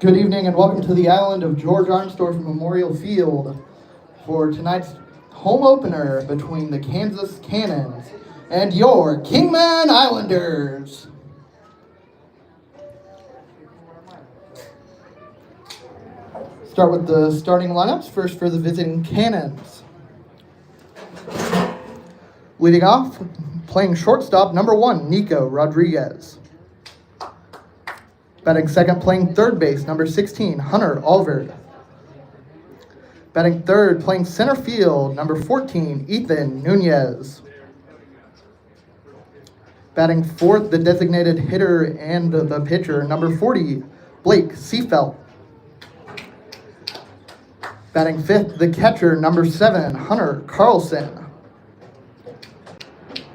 Good evening and welcome to the island of George Armstrong Memorial Field for tonight's home opener between the Kansas Cannons and your Kingman Islanders. Start with the starting lineups. First for the visiting Cannons. Leading off, playing shortstop, number 1, Nico Rodriguez. Batting second, playing third base, number 16, Hunter Alvord. Batting third, playing center field, number 14, Ethan Nunez. Batting fourth, the designated hitter and the pitcher, number 40, Blake Seafelt. Batting fifth, the catcher, number 7, Hunter Carlson.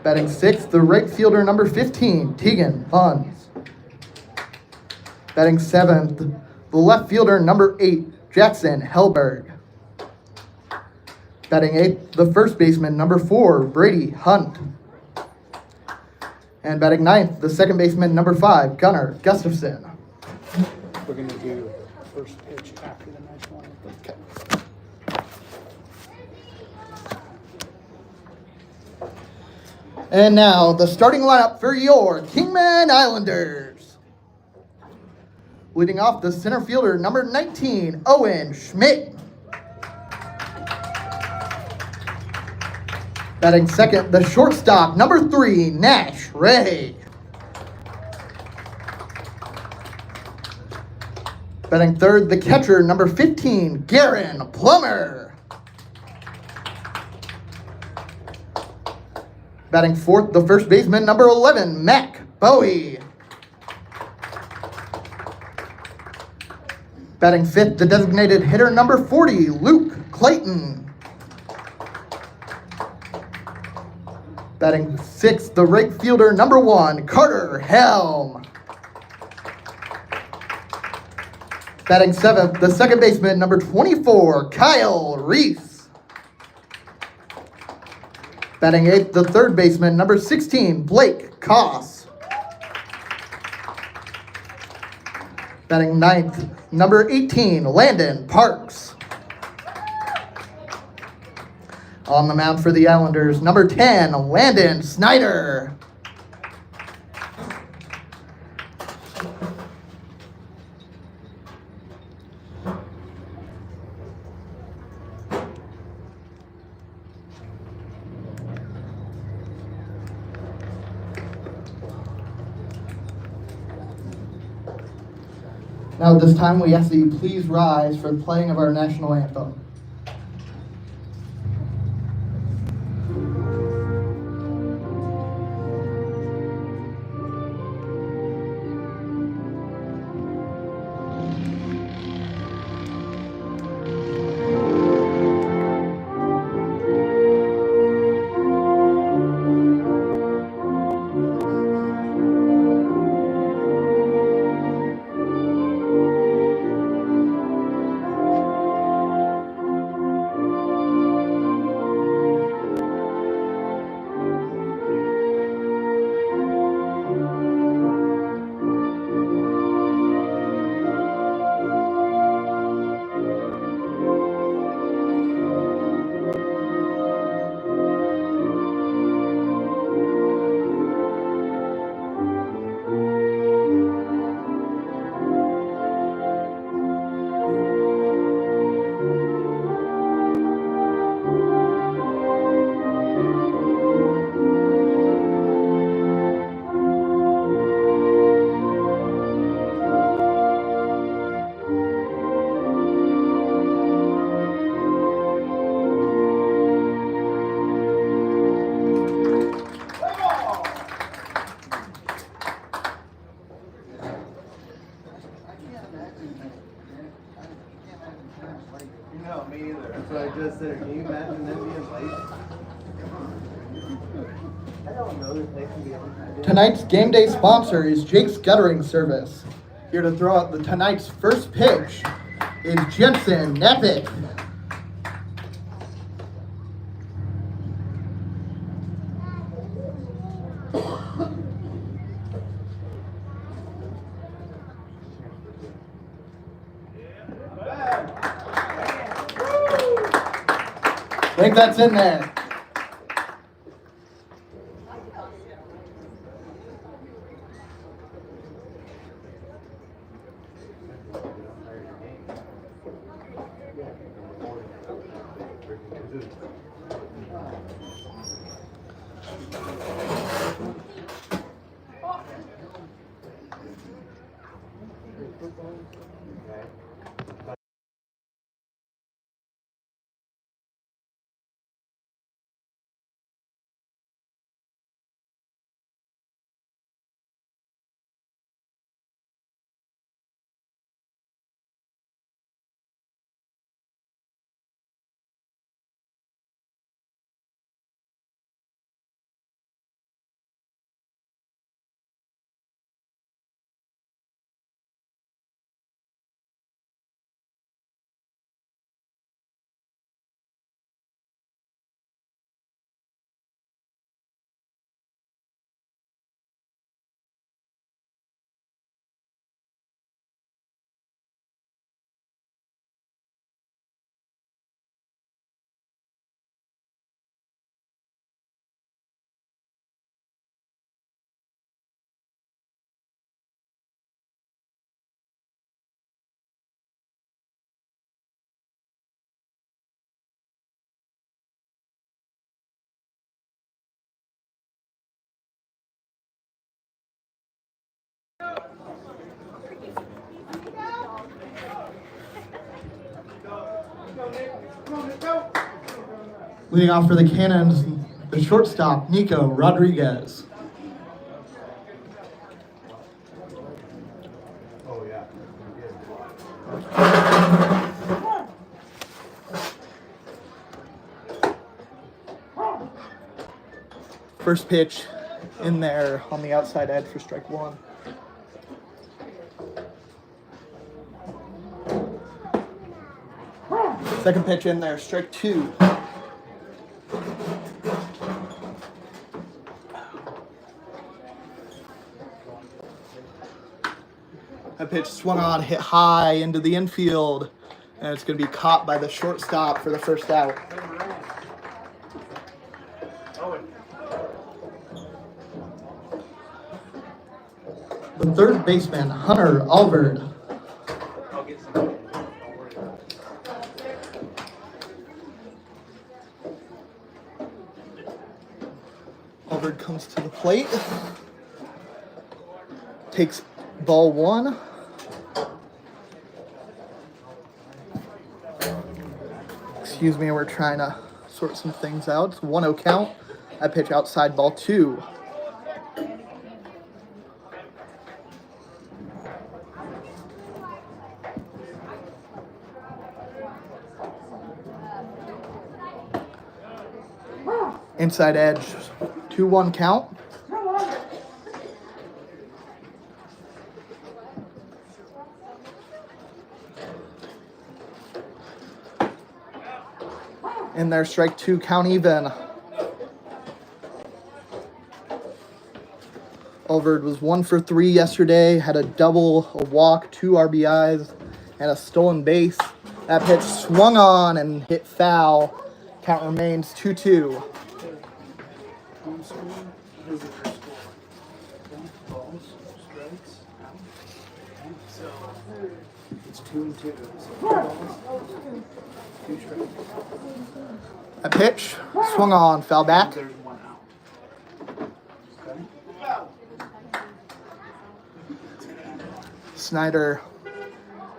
Batting sixth, the right fielder, number 15, Tegan Buns. Batting seventh, the left fielder, number 8, Jackson Hellberg. Batting eighth, the first baseman, number 4, Brady Hunt. And batting ninth, the second baseman, number 5, Gunnar Gustafson. We're going to do first pitch after the next one. Okay. And now, the starting lineup for your Kingman Islanders. Leading off, the center fielder, number 19, Owen Schmidt. Batting second, the shortstop, number 3, Nash Ray. Batting third, the catcher, number 15, Garen Plummer. Batting fourth, the first baseman, number 11, Mac Bowie. Batting fifth, the designated hitter, number 40, Luke Clayton. Batting sixth, the right fielder, number 1, Carter Helm. Batting seventh, the second baseman, number 24, Kyle Reese. Batting eighth, the third baseman, number 16, Blake Koss. Batting ninth, number 18, Landon Parks. On the mound for the Islanders, number 10, Landon Snyder. Now at this time, we ask that you please rise for the playing of our national anthem. No, me either. That's what I just said. Can you imagine them being late? I don't know that they can be on. Tonight's game day sponsor is Jake's Guttering Service. Here to throw out tonight's first pitch is Jensen Nepic. think that's in there. Leading off for the Cannons, the shortstop, Nico Rodriguez. Oh, yeah. First pitch in there on the outside edge for strike one. Second pitch in there, strike two. That pitch swung on, hit high into the infield, and it's going to be caught by the shortstop for the first out. The third baseman, Hunter Alvord. Alvord comes to the plate, takes ball one. Excuse me, we're trying to sort some things out. It's 1-0 count. I pitch outside ball two. Inside edge, 2-1 count. In there, strike two, count even. Alvord was 1 for 3 yesterday, had a double, a walk, 2 RBIs, and a stolen base. That pitch swung on and hit foul. Count remains 2-2. Home score, visitor score. Balls, strikes, out. So it's 2-2. So balls, 2 strikes. That pitch swung on, foul back. There's 1 out. Okay. Snyder,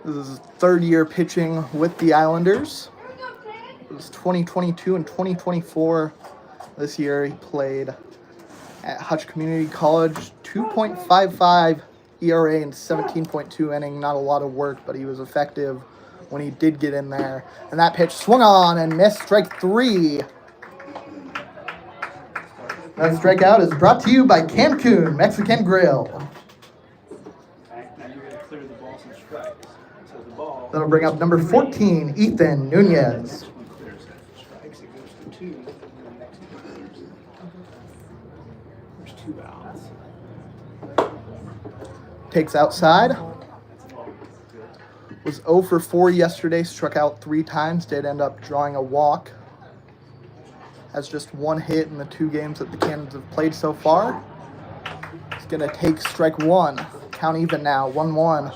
this is his third year pitching with the Islanders. It was 2022 and 2024. This year he played at Hutch Community College, 2.55 ERA and 17.2 inning. Not a lot of work, but he was effective when he did get in there. And that pitch swung on and missed, strike 3. That strikeout is brought to you by Cancun Mexican Grill. Okay, now you're going to clear the balls and strikes. So the ball. That'll bring up number 14, Ethan Nunez. This one clears it. Strikes, it goes to 2. And the next one clears it. There's 2 outs. Takes outside. That's all good. Was 0 for 4 yesterday, struck out 3 times, did end up drawing a walk. has just one hit in the 2 games that the Cannons have played so far. He's going to take strike 1. Count even now, 1-1.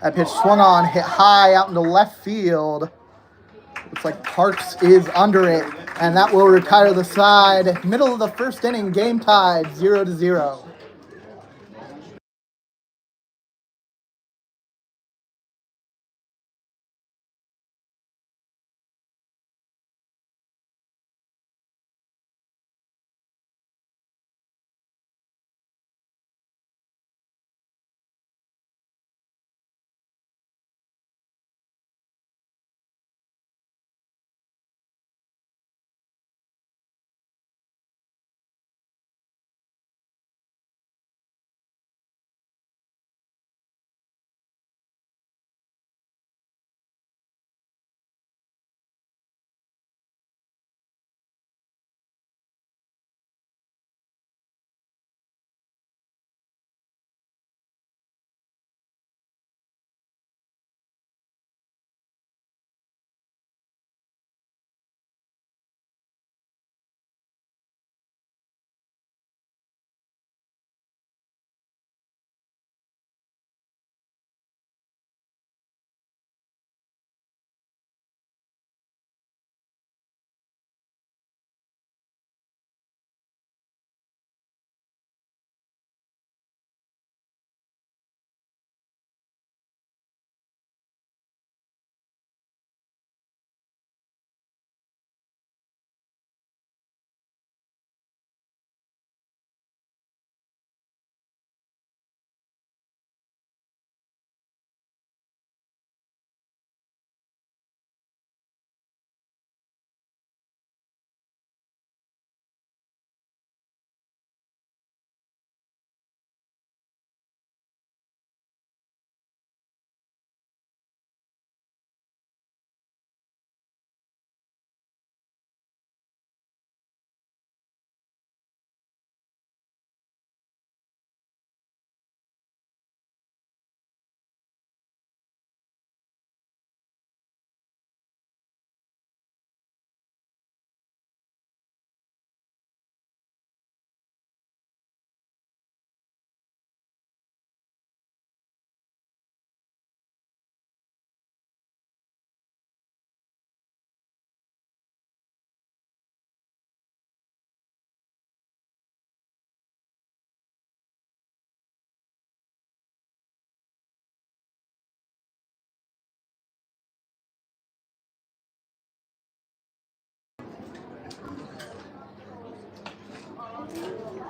That pitch swung on, hit high out into left field. Looks like Parks is under it, and that will retire the side. Middle of the first inning, game tied, 0-0.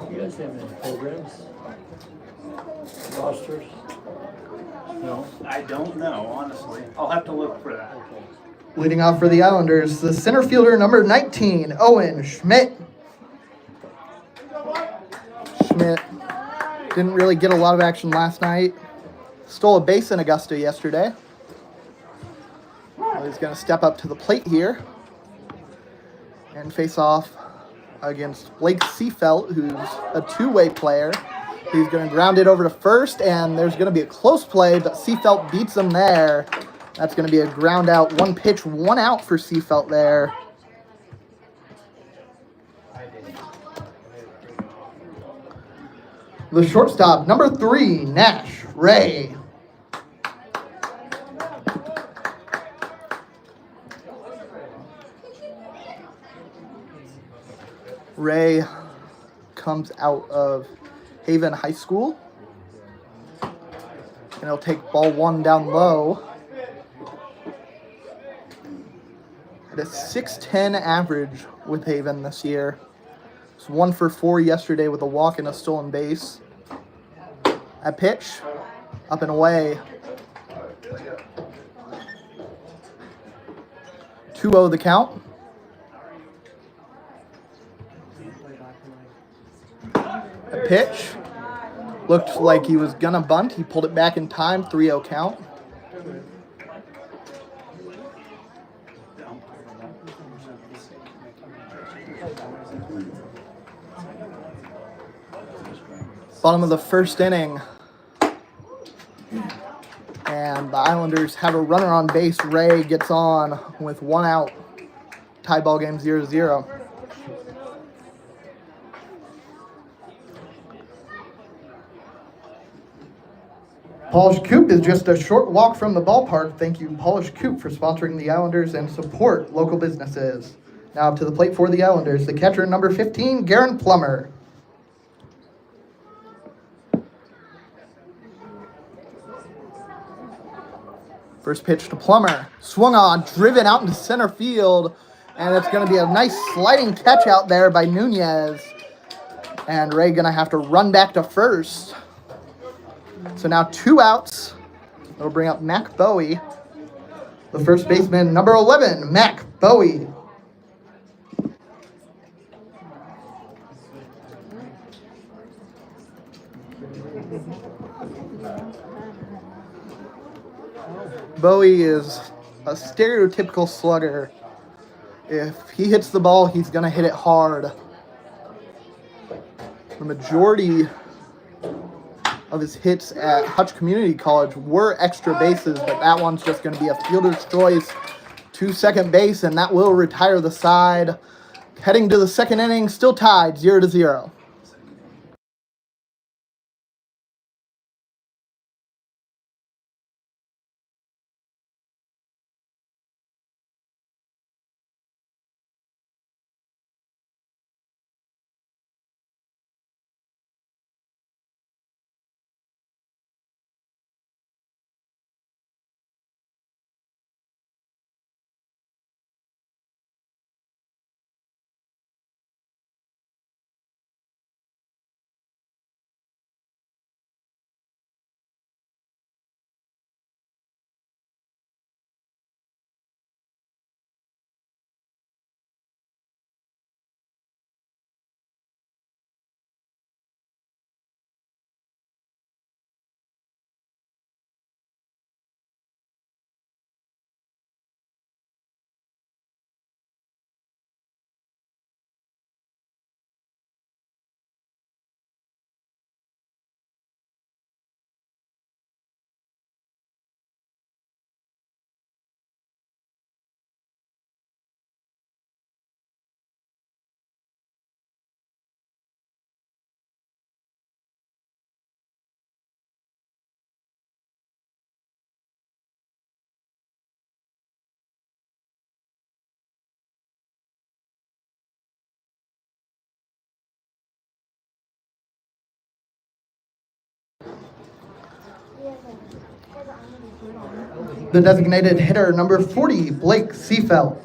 You guys have any programs? Rosters? No? I don't know, honestly. I'll have to look for that. Okay. Leading off for the Islanders, the center fielder number 19, Owen Schmidt. Schmidt didn't really get a lot of action last night. Stole a base in Augusta yesterday. Well, he's going to step up to the plate here and face off against Blake Seafelt, who's a 2-way player. He's going to ground it over to first, and there's going to be a close play, but Seafelt beats him there. That's going to be a ground out, 1 pitch, 1 out for Seafelt there. The shortstop, number 3, Nash Ray. Ray comes out of Haven High School. And he'll take ball 1 down low. At a .610 average with Haven this year. It's 1 for 4 yesterday with a walk and a stolen base. That pitch, up and away. 2-0 the count. A pitch looked like he was gonna bunt. He pulled it back in time. 3-0 count. Bottom of the first inning. And the Islanders have a runner on base. Ray gets on with 1 out. Tie ball game 0-0. Polish Coop is just a short walk from the ballpark. Thank you, Polish Coop, for sponsoring the Islanders and support local businesses. Now up to the plate for the Islanders, the catcher, number 15, Garen Plummer. First pitch to Plummer. Swung on, driven out into center field. And it's going to be a nice sliding catch out there by Nunez. And Ray going to have to run back to first. So now 2 outs. It'll bring up Mac Bowie. The first baseman, number 11, Mac Bowie. Bowie is a stereotypical slugger. If he hits the ball, he's going to hit it hard. The majority of his hits at Hutch Community College were extra bases, but that one's just going to be a fielder's choice to second base, and that will retire the side. Heading to the second inning, still tied 0-0. The designated hitter, number 40, Blake Seafelt.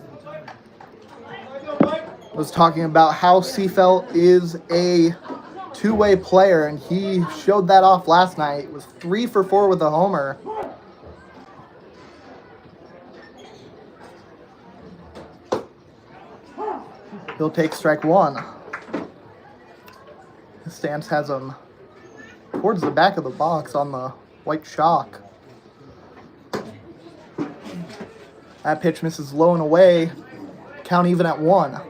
Was talking about how Seafelt is a two-way player, and he showed that off last night. It was 3 for 4 with a homer. He'll take strike 1. His stance has him towards the back of the box on the white chalk. That pitch misses low and away. Count even at 1.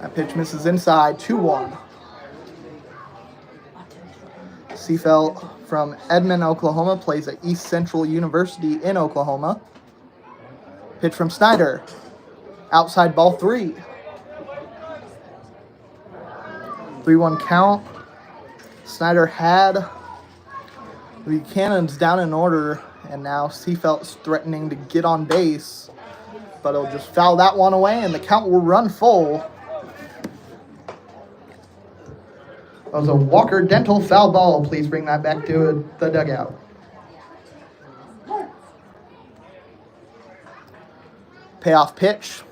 That pitch misses inside, 2-1. Seafelt from Edmond, Oklahoma, plays at East Central University in Oklahoma. Pitch from Snyder. Outside ball 3. 3-1 count. Snyder had the Cannons down in order, and now Seafelt's threatening to get on base, but he'll just foul that one away, and the count will run full. That was a Walker Dental foul ball. Please bring that back to the dugout. Payoff pitch.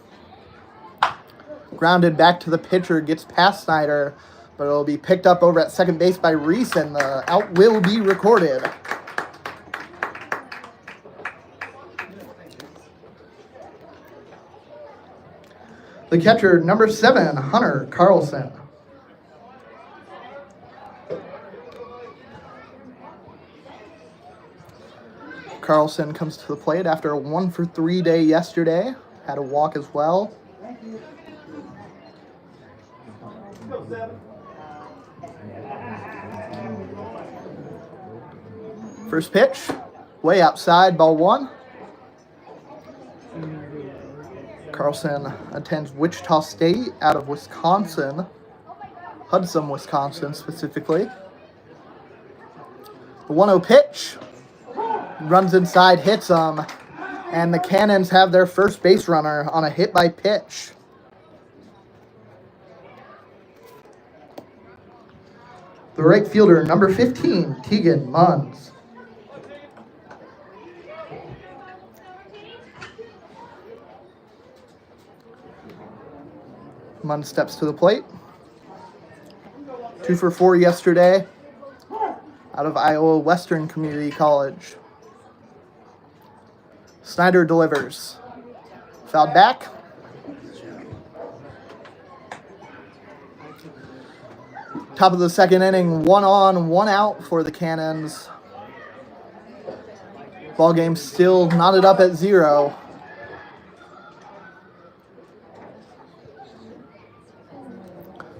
Grounded back to the pitcher, gets past Snyder, but it'll be picked up over at second base by Reese, and the out will be recorded. The catcher, number 7, Hunter Carlson. Carlson comes to the plate after a 1 for 3 day yesterday. Had a walk as well. First pitch, way outside, ball 1. Carlson attends Wichita State out of Wisconsin, Hudson, Wisconsin specifically. The 1-0 pitch, runs inside, hits him, and the Cannons have their first base runner on a hit by pitch. The right fielder, number 15, Tegan Munns. Munn steps to the plate. 2 for 4 yesterday out of Iowa Western Community College. Snyder delivers. Fouled back. Top of the second inning, 1 on, 1 out for the Cannons. Ball game still knotted up at 0.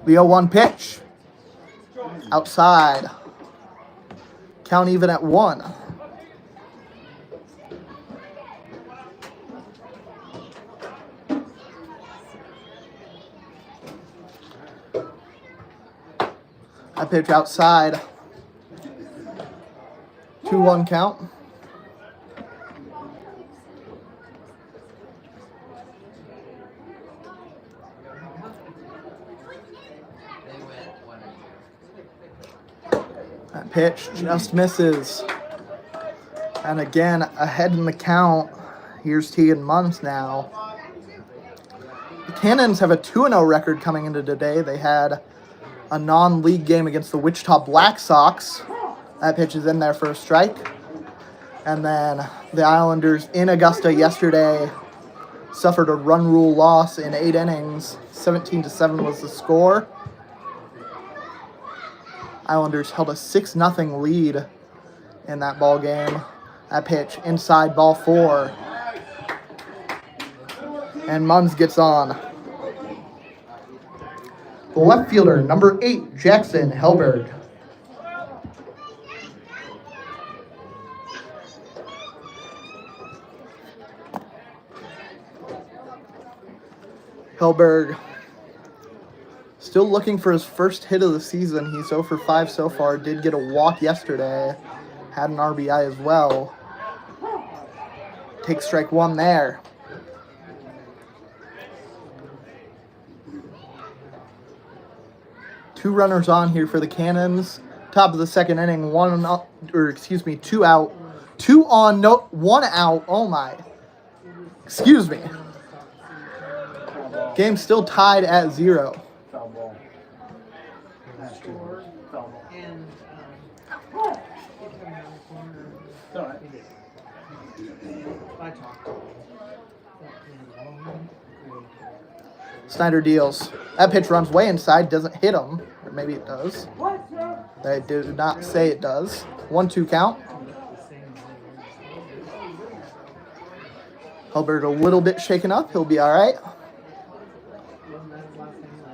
The 0-1 pitch. Outside. Count even at 1. I pitch outside. 2-1 count. That pitch just misses. And again, ahead in the count. Here's Tegan Munns now. The Cannons have a 2-0 record coming into today. They had a non-league game against the Wichita Black Sox. That pitch is in there for a strike. And then the Islanders in Augusta yesterday suffered a run rule loss in 8 innings. 17-7 was the score. Islanders held a 6-0 lead in that ball game. That pitch inside, ball 4. And Munns gets on. The left fielder, number 8, Jackson Helberg. Helberg still looking for his first hit of the season. He's 0 for 5 so far. Did get a walk yesterday. Had an RBI as well. Takes strike 1 there. Two runners on here for the Cannons. Top of the second inning, 2 out. 2 on, no, 1 out. Oh my. Excuse me. Game still tied at 0. Foul ball. Foul ball. It's all right. Snyder deals. That pitch runs way inside, doesn't hit him. Or maybe it does. They do not say it does. 1-2 count. Helberg a little bit shaken up. He'll be all right.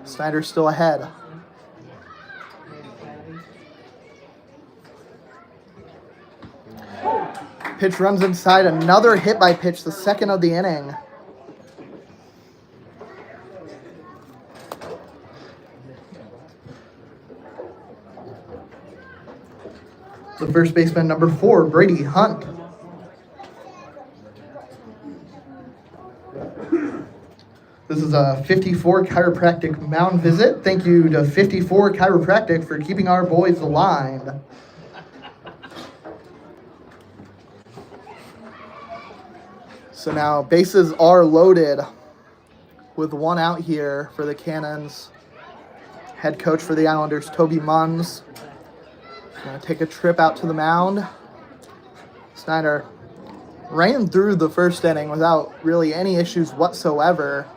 Snyder's still ahead. Pitch runs inside. Another hit by pitch, the second of the inning. The first baseman, number 4, Brady Hunt. This is a 54 chiropractic mound visit. Thank you to 54 Chiropractic for keeping our boys aligned. So now bases are loaded with 1 out here for the Cannons. Head coach for the Islanders, Toby Munns, going to take a trip out to the mound. Snyder ran through the first inning without really any issues whatsoever.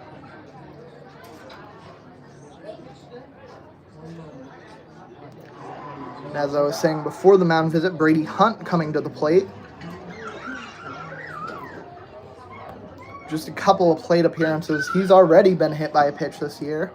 And as I was saying before the mound visit, Brady Hunt coming to the plate. Just a couple of plate appearances. He's already been hit by a pitch this year.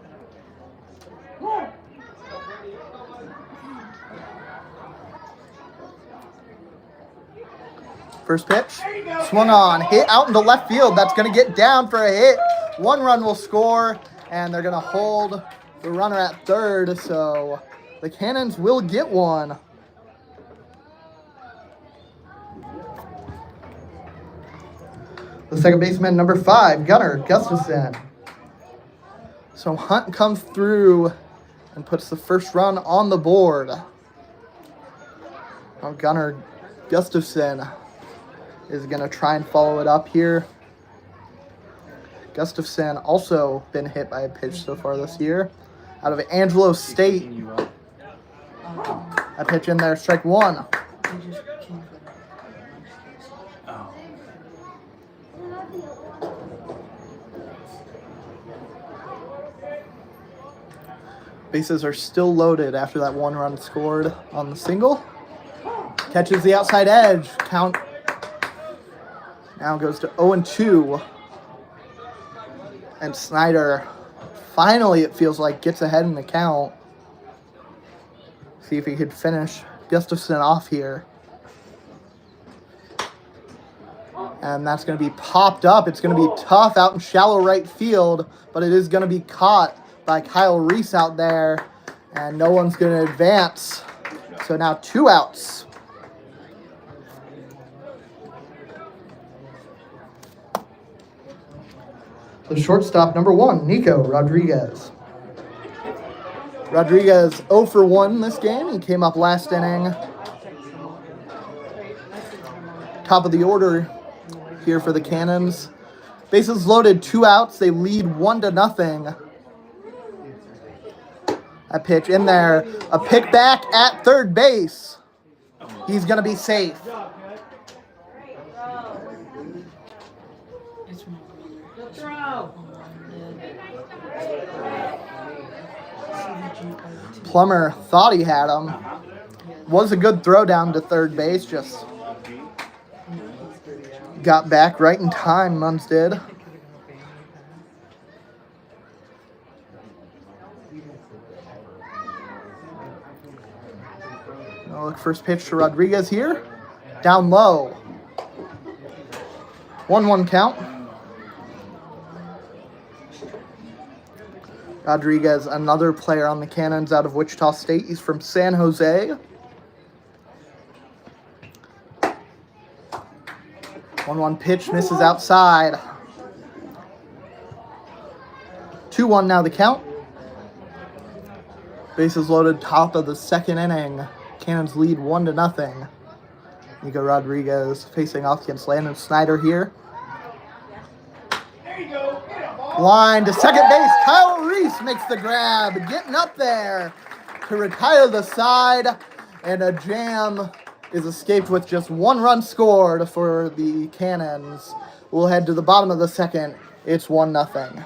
First pitch, swung on, hit out into left field. That's going to get down for a hit. 1 run will score, and they're going to hold the runner at third, so the Cannons will get one. The second baseman, number 5, Gunnar Gustafson. So Hunt comes through and puts the first run on the board. Now Gunnar Gustafson is going to try and follow it up here. Gustafson also been hit by a pitch so far this year. Out of Angelo State. A pitch in there, strike 1. Bases are still loaded after that 1 run scored on the single. Catches the outside edge. Count now goes to 0-2. And Snyder finally, it feels like, gets ahead in the count. See if he could finish Gustafson off here. And that's going to be popped up. It's going to be tough out in shallow right field, but it is going to be caught by Kyle Reese out there, and no one's going to advance. So now 2 outs. The shortstop, number 1, Nico Rodriguez. Rodriguez 0 for 1 this game. He came up last inning. Top of the order here for the Cannons. Bases loaded, 2 outs. They lead 1-0. A pitch in there. A pick back at third base. He's going to be safe. Plummer thought he had him. Was a good throw down to third base. Just got back right in time, Munns did. Look, first pitch to Rodriguez here. Down low. 1-1 count. Rodriguez, another player on the Cannons out of Wichita State. He's from San Jose. 1-1 pitch, misses outside. 2-1 now the count. Bases loaded, top of the second inning. Cannons lead 1-0. Nico Rodriguez facing off against Landon Snyder here. Line to second base. Kyle Reese makes the grab, getting up there to retire the side, and a jam is escaped with just 1 run scored for the Cannons. We'll head to the bottom of the second. It's 1-0.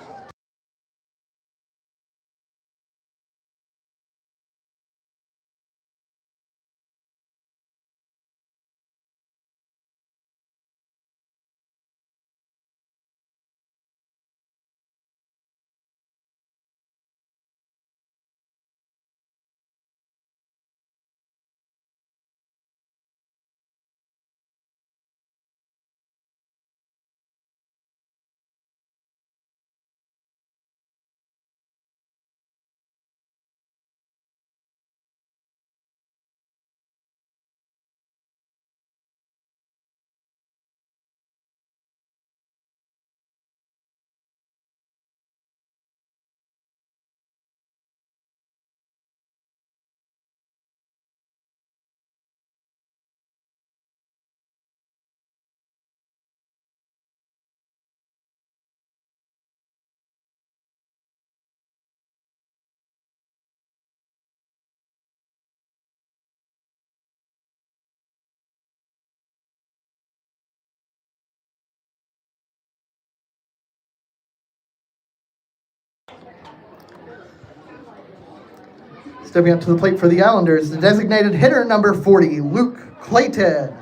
Stepping up to the plate for the Islanders, the designated hitter, number 40, Luke Clayton.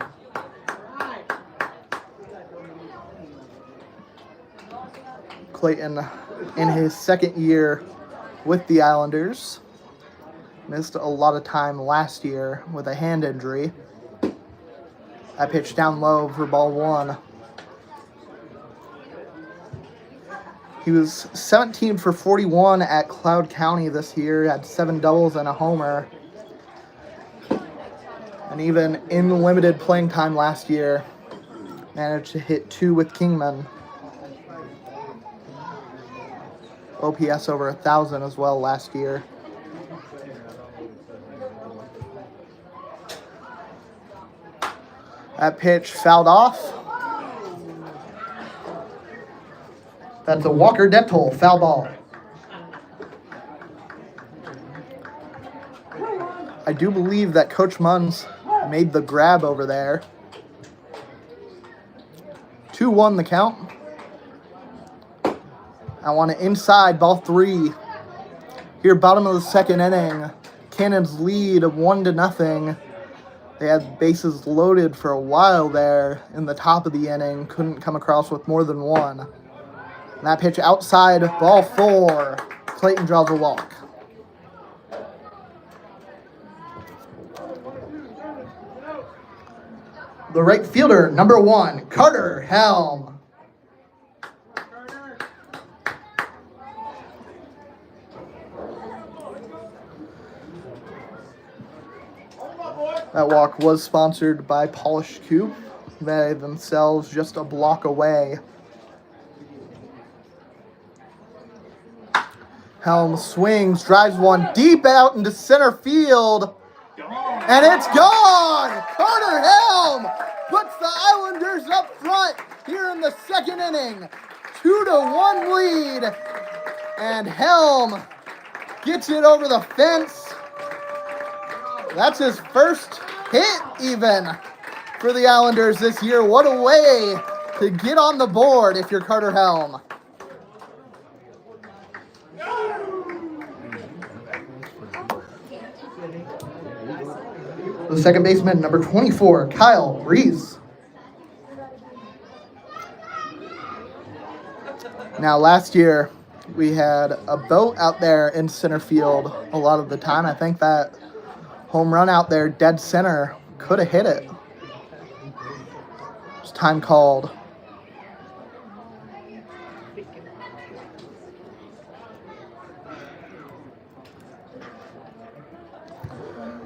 Clayton, in his second year with the Islanders, missed a lot of time last year with a hand injury. That pitch down low for ball 1. He was 17 for 41 at Cloud County this year, had 7 doubles and a homer. And even in limited playing time last year, managed to hit 2 with Kingman. OPS over 1,000 as well last year. That pitch fouled off. That's a Walker Dental foul ball. I do believe that Coach Munns made the grab over there. 2-1 the count. I want it inside, ball 3. Here, bottom of the second inning. Cannons lead 1-0. They had bases loaded for a while there in the top of the inning. Couldn't come across with more than 1. And that pitch outside, ball 4. Clayton draws a walk. The right fielder, number 1, Carter Helm. That walk was sponsored by Polished Cube. They themselves just a block away. Helm swings, drives one deep out into center field. And it's gone! Carter Helm puts the Islanders up front here in the second inning. 2-1 lead. And Helm gets it over the fence. That's his first hit even for the Islanders this year. What a way to get on the board if you're Carter Helm. The second baseman, number 24, Kyle Reese. Now, last year, we had a boat out there in center field a lot of the time. I think that home run out there, dead center, could have hit it. It's time called.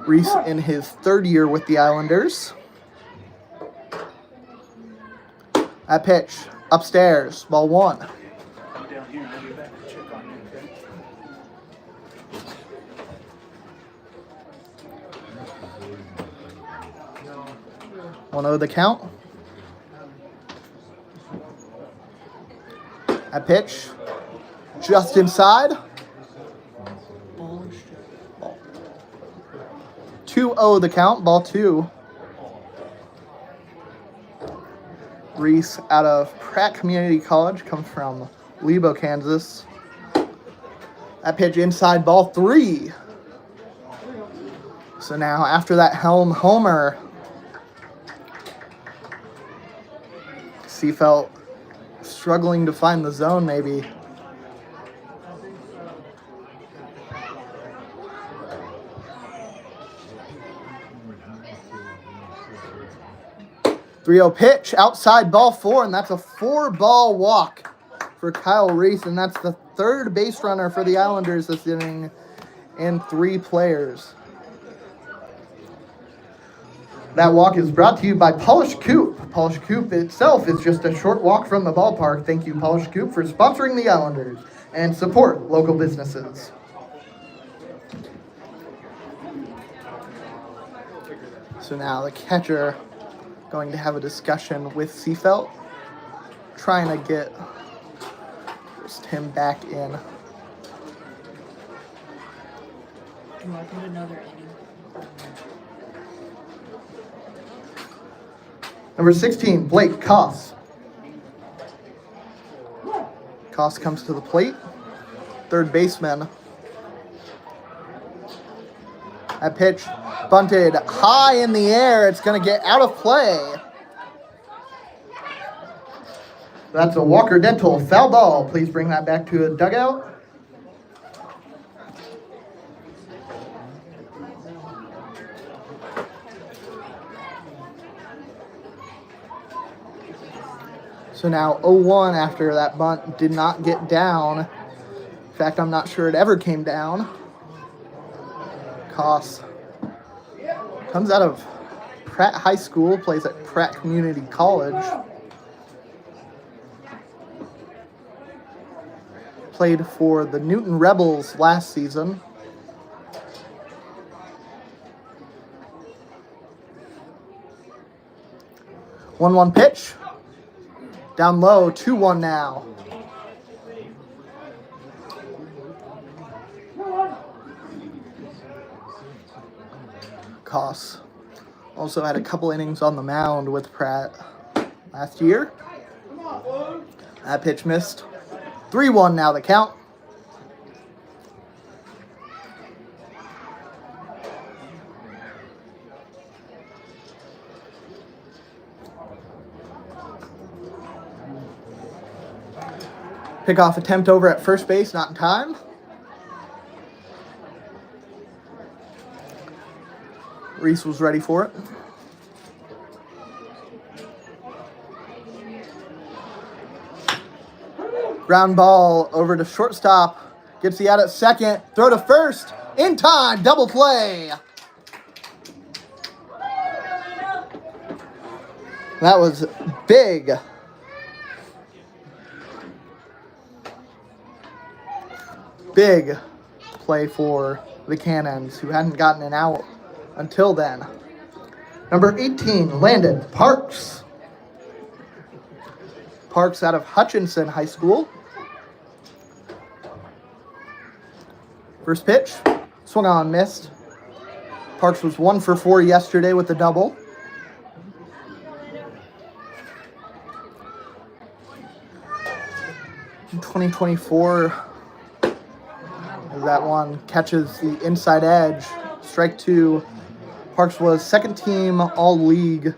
Reese in his 3rd year with the Islanders. That pitch, upstairs, ball 1. Come down here and I'll be back and check on you, okay? 1-0 the count. That pitch, just inside. 2-0 the count, ball 2. Reese out of Pratt Community College, comes from Lebo, Kansas. That pitch inside, ball 3. So now after that Helm homer, Seafelt struggling to find the zone maybe. 3-0 pitch, outside, ball 4, and that's a 4-ball walk for Kyle Reese, and that's the 3rd base runner for the Islanders this inning in 3 players. That walk is brought to you by Polished Coop. Polished Coop itself is just a short walk from the ballpark. Thank you, Polished Coop, for sponsoring the Islanders and support local businesses. So now the catcher going to have a discussion with Seafelt, trying to get just him back in. Do you want to put another inning? Number 16, Blake Koss. Koss comes to the plate. 3rd baseman. That pitch bunted high in the air. It's going to get out of play. That's a Walker Dental foul ball. Please bring that back to a dugout. So now 0-1 after that bunt did not get down. In fact, I'm not sure it ever came down. Koss comes out of Pratt High School, plays at Pratt Community College. Played for the Newton Rebels last season. One pitch. Down low, 2-1 now. Koss also had a couple innings on the mound with Pratt last year. That pitch missed. 3-1 now the count. Pickoff attempt over at first base, not in time. Reese was ready for it. Ground ball over to shortstop. Gets the out at second. Throw to first. In time. Double play. That was big. Big play for the Cannons, who hadn't gotten an out until then. Number 18, Landon Parks. Parks out of Hutchinson High School. First pitch, swung on, missed. Parks was 1 for 4 yesterday with the double. In 2024, that one catches the inside edge. Strike 2. Parks was second team all-league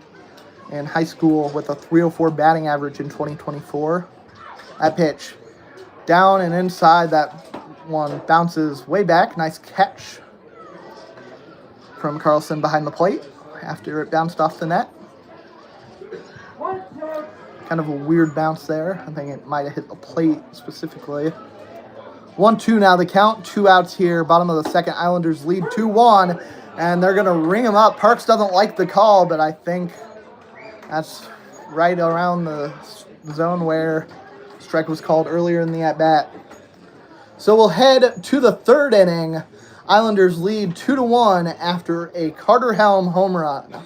in high school with a .304 batting average in 2024. That pitch down and inside. That one bounces way back. Nice catch from Carlson behind the plate after it bounced off the net. Kind of a weird bounce there. I think it might have hit the plate specifically. 1-2 now the count. 2 outs here. Bottom of the second. Islanders lead 2-1. And they're going to ring him up. Parks doesn't like the call, but I think that's right around the zone where strike was called earlier in the at-bat. So we'll head to the third inning. Islanders lead 2-1 after a Carter Helm home run.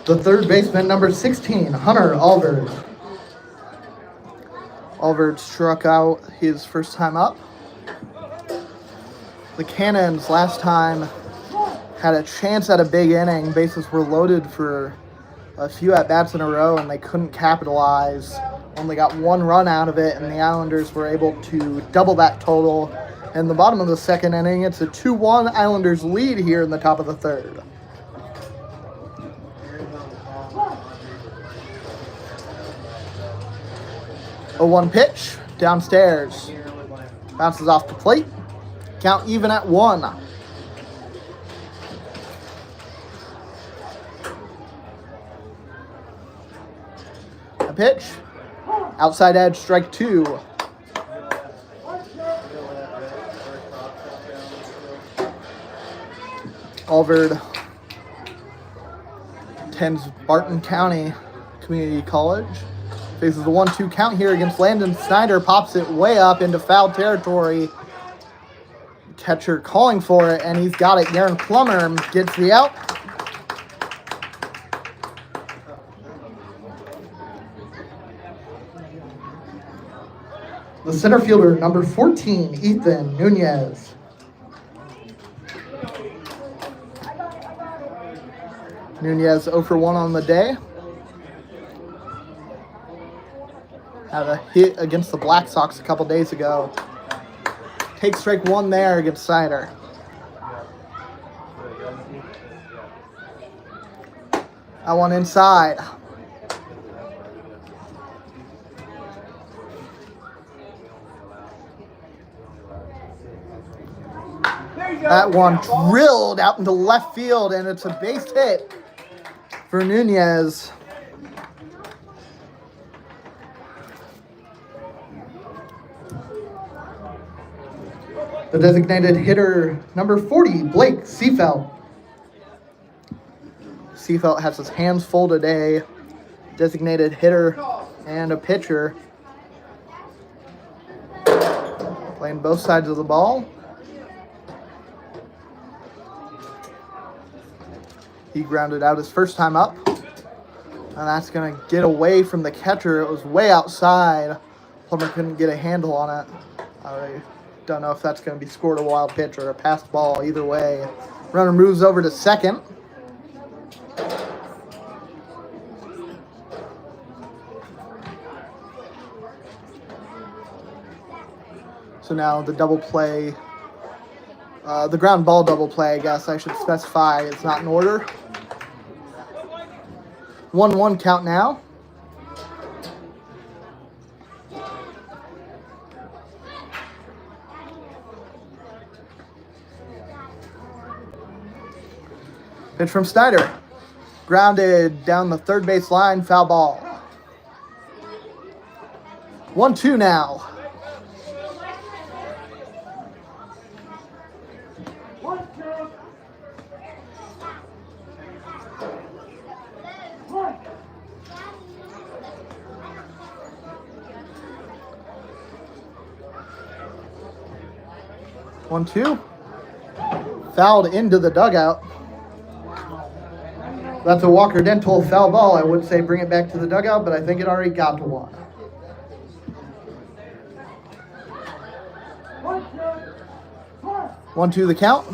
The third baseman, number 16, Hunter Alvord. Alvord struck out his first time up. The Cannons last time had a chance at a big inning. Bases were loaded for a few at-bats in a row, and they couldn't capitalize. Only got 1 run out of it, and the Islanders were able to double that total In the bottom of the second inning, it's a 2-1 Islanders lead here in the top of the third. A 1 pitch downstairs. Bounces off the plate. Count even at 1. A pitch. Outside edge, strike 2. Alvord attends Barton County Community College. Faces the 1-2 count here against Landon Snyder. Pops it way up into foul territory. Catcher calling for it, and he's got it. Garen Plummer gets the out. The center fielder, number 14, Ethan Nunez. Nunez 0 for 1 on the day. Had a hit against the Black Sox a couple days ago. Takes strike 1 there against Snyder. That one inside. That one drilled out into left field, and it's a base hit for Nunez. The designated hitter, number 40, Blake Seafelt. Seafelt has his hands full today. Designated hitter and a pitcher. Playing both sides of the ball. He grounded out his first time up. And that's going to get away from the catcher. It was way outside. Plummer couldn't get a handle on it. I don't know if that's going to be scored a wild pitch or a passed ball. Either way. Runner moves over to second. So now the double play, the ground ball double play, I guess I should specify, it's not in order. 1-1 count now. Pitch from Snyder. Grounded down the third base line, foul ball. 1-2 now. One, two. Fouled into the dugout. That's a Walker Dental foul ball. I would say bring it back to the dugout, but I think it already got to one. One, two, the count.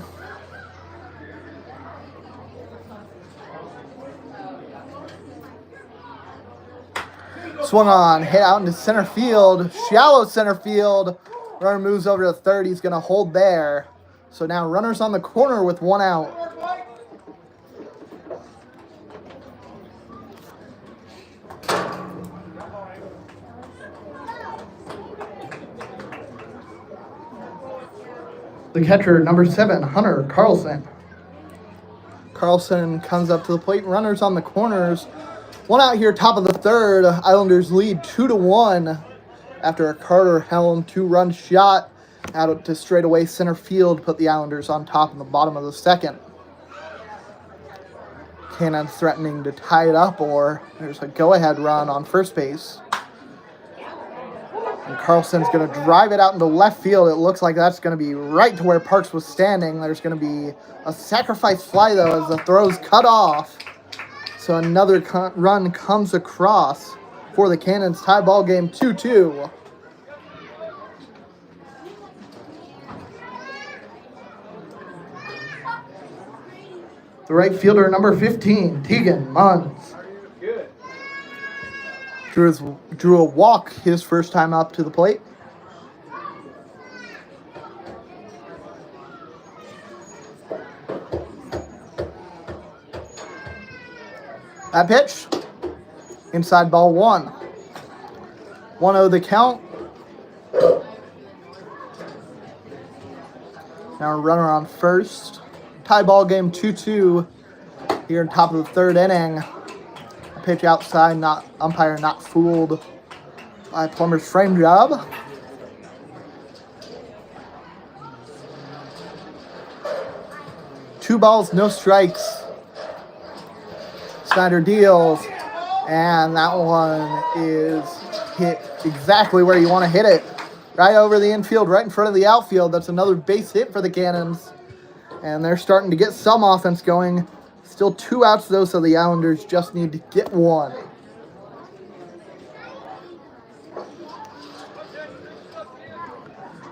Swung on, hit out into center field, shallow center field. Runner moves over to third. He's going to hold there. So now runners on the corner with one out. The catcher, number 7, Hunter Carlson. Carlson comes up to the plate. Runners on the corners. One out here, top of the third. Islanders lead 2-1 after a Carter Helm 2-run shot out to straightaway center field. Put the Islanders on top in the bottom of the second. Cannon's threatening to tie it up, or there's a go-ahead run on first base. And Carlson's going to drive it out into left field. It looks like that's going to be right to where Parks was standing. There's going to be a sacrifice fly, though, as the throw's cut off. So another run comes across for the Cannons. Tie ball game 2-2. The right fielder, number 15, Tegan Munns. Drew a walk his first time up to the plate. That pitch, inside ball 1. 1-0 the count. Now a runner on first. Tie ball game 2-2 here in top of the third inning. A pitch outside, umpire not fooled by Plummer's frame job. Two balls, no strikes. Snyder deals, and that one is hit exactly where you want to hit it. Right over the infield, right in front of the outfield. That's another base hit for the Cannons. And they're starting to get some offense going. Still 2 outs, though, so the Islanders just need to get 1.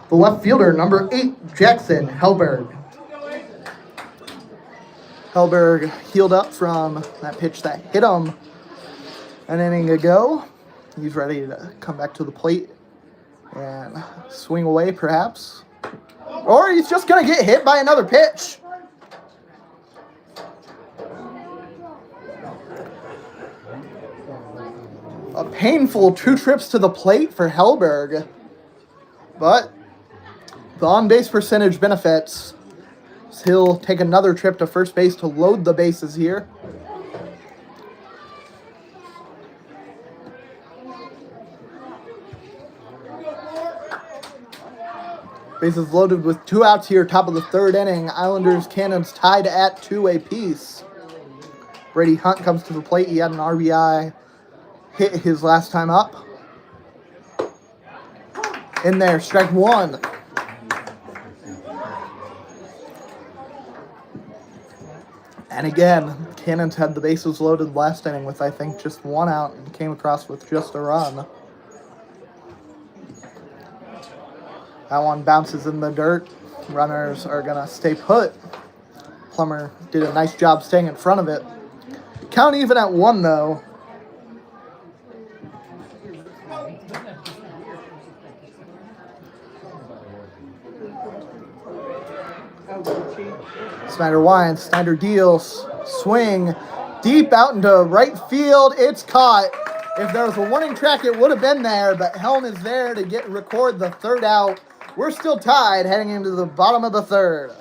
The left fielder, number 8, Jackson Hellberg. Hellberg healed up from that pitch that hit him an inning ago. He's ready to come back to the plate and swing away, perhaps. Or he's just going to get hit by another pitch. A painful 2 trips to the plate for Hellberg. But the on-base percentage benefits. So he'll take another trip to first base to load the bases here. Bases loaded with 2 outs here, top of the third inning. Islanders, Cannons tied at 2 apiece. Brady Hunt comes to the plate. He had an RBI hit his last time up. In there, strike 1. And again, Cannons had the bases loaded last inning with, I think, just 1 out and came across with just a run. That one bounces in the dirt. Runners are going to stay put. Plummer did a nice job staying in front of it. Count even at 1, though. Snyder winds, Snyder deals, swing, deep out into right field. It's caught. If there was a warning track, it would have been there, but Helm is there to record the 3rd out. We're still tied heading into the bottom of the 3rd.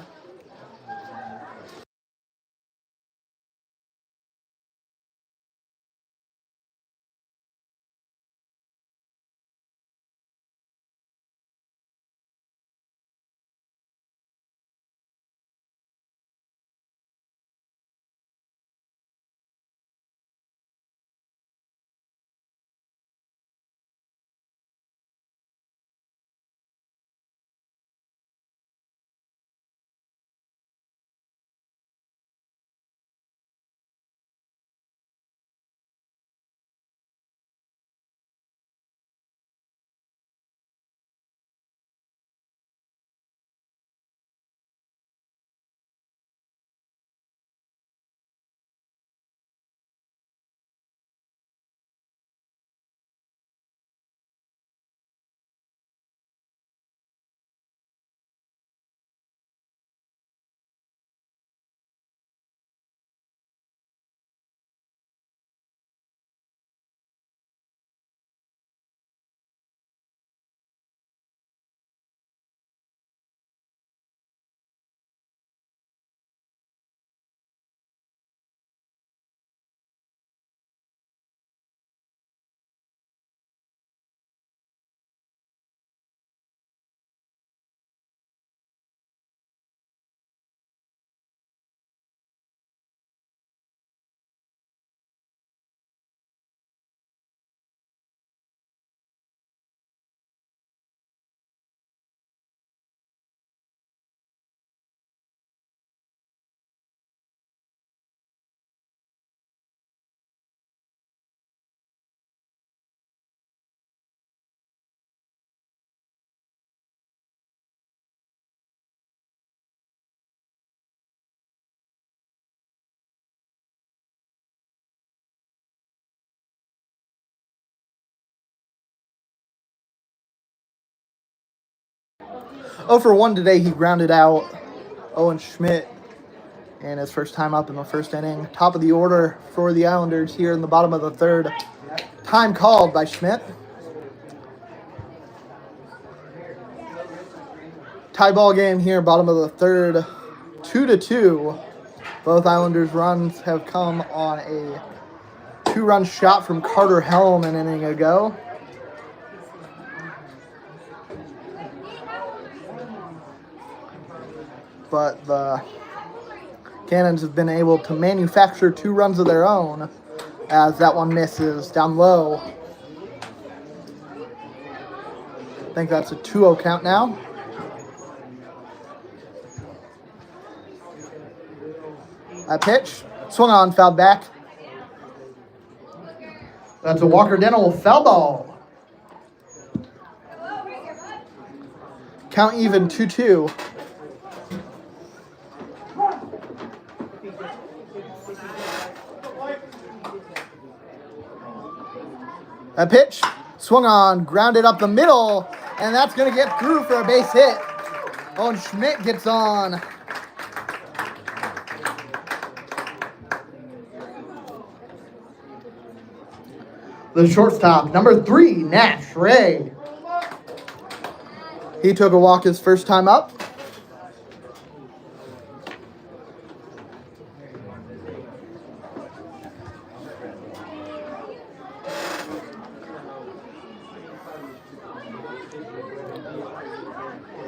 Oh for 1 today, he grounded out Owen Schmidt And his first time up in the first inning. Top of the order for the Islanders here in the bottom of the third. Time called by Schmidt. Tie ball game here, bottom of the third. 2-2. Both Islanders runs have come on a 2-run shot from Carter Helm an inning ago. But the Cannons have been able to manufacture 2 runs of their own as that one misses down low. I think that's a 2-0 count now. That pitch, swung on, fouled back. That's a Walker Dental foul ball. Count even 2-2. That pitch, swung on, grounded up the middle, and that's going to get through for a base hit. Oh, and Schmidt gets on. The shortstop, number 3, Nash Ray. He took a walk his first time up.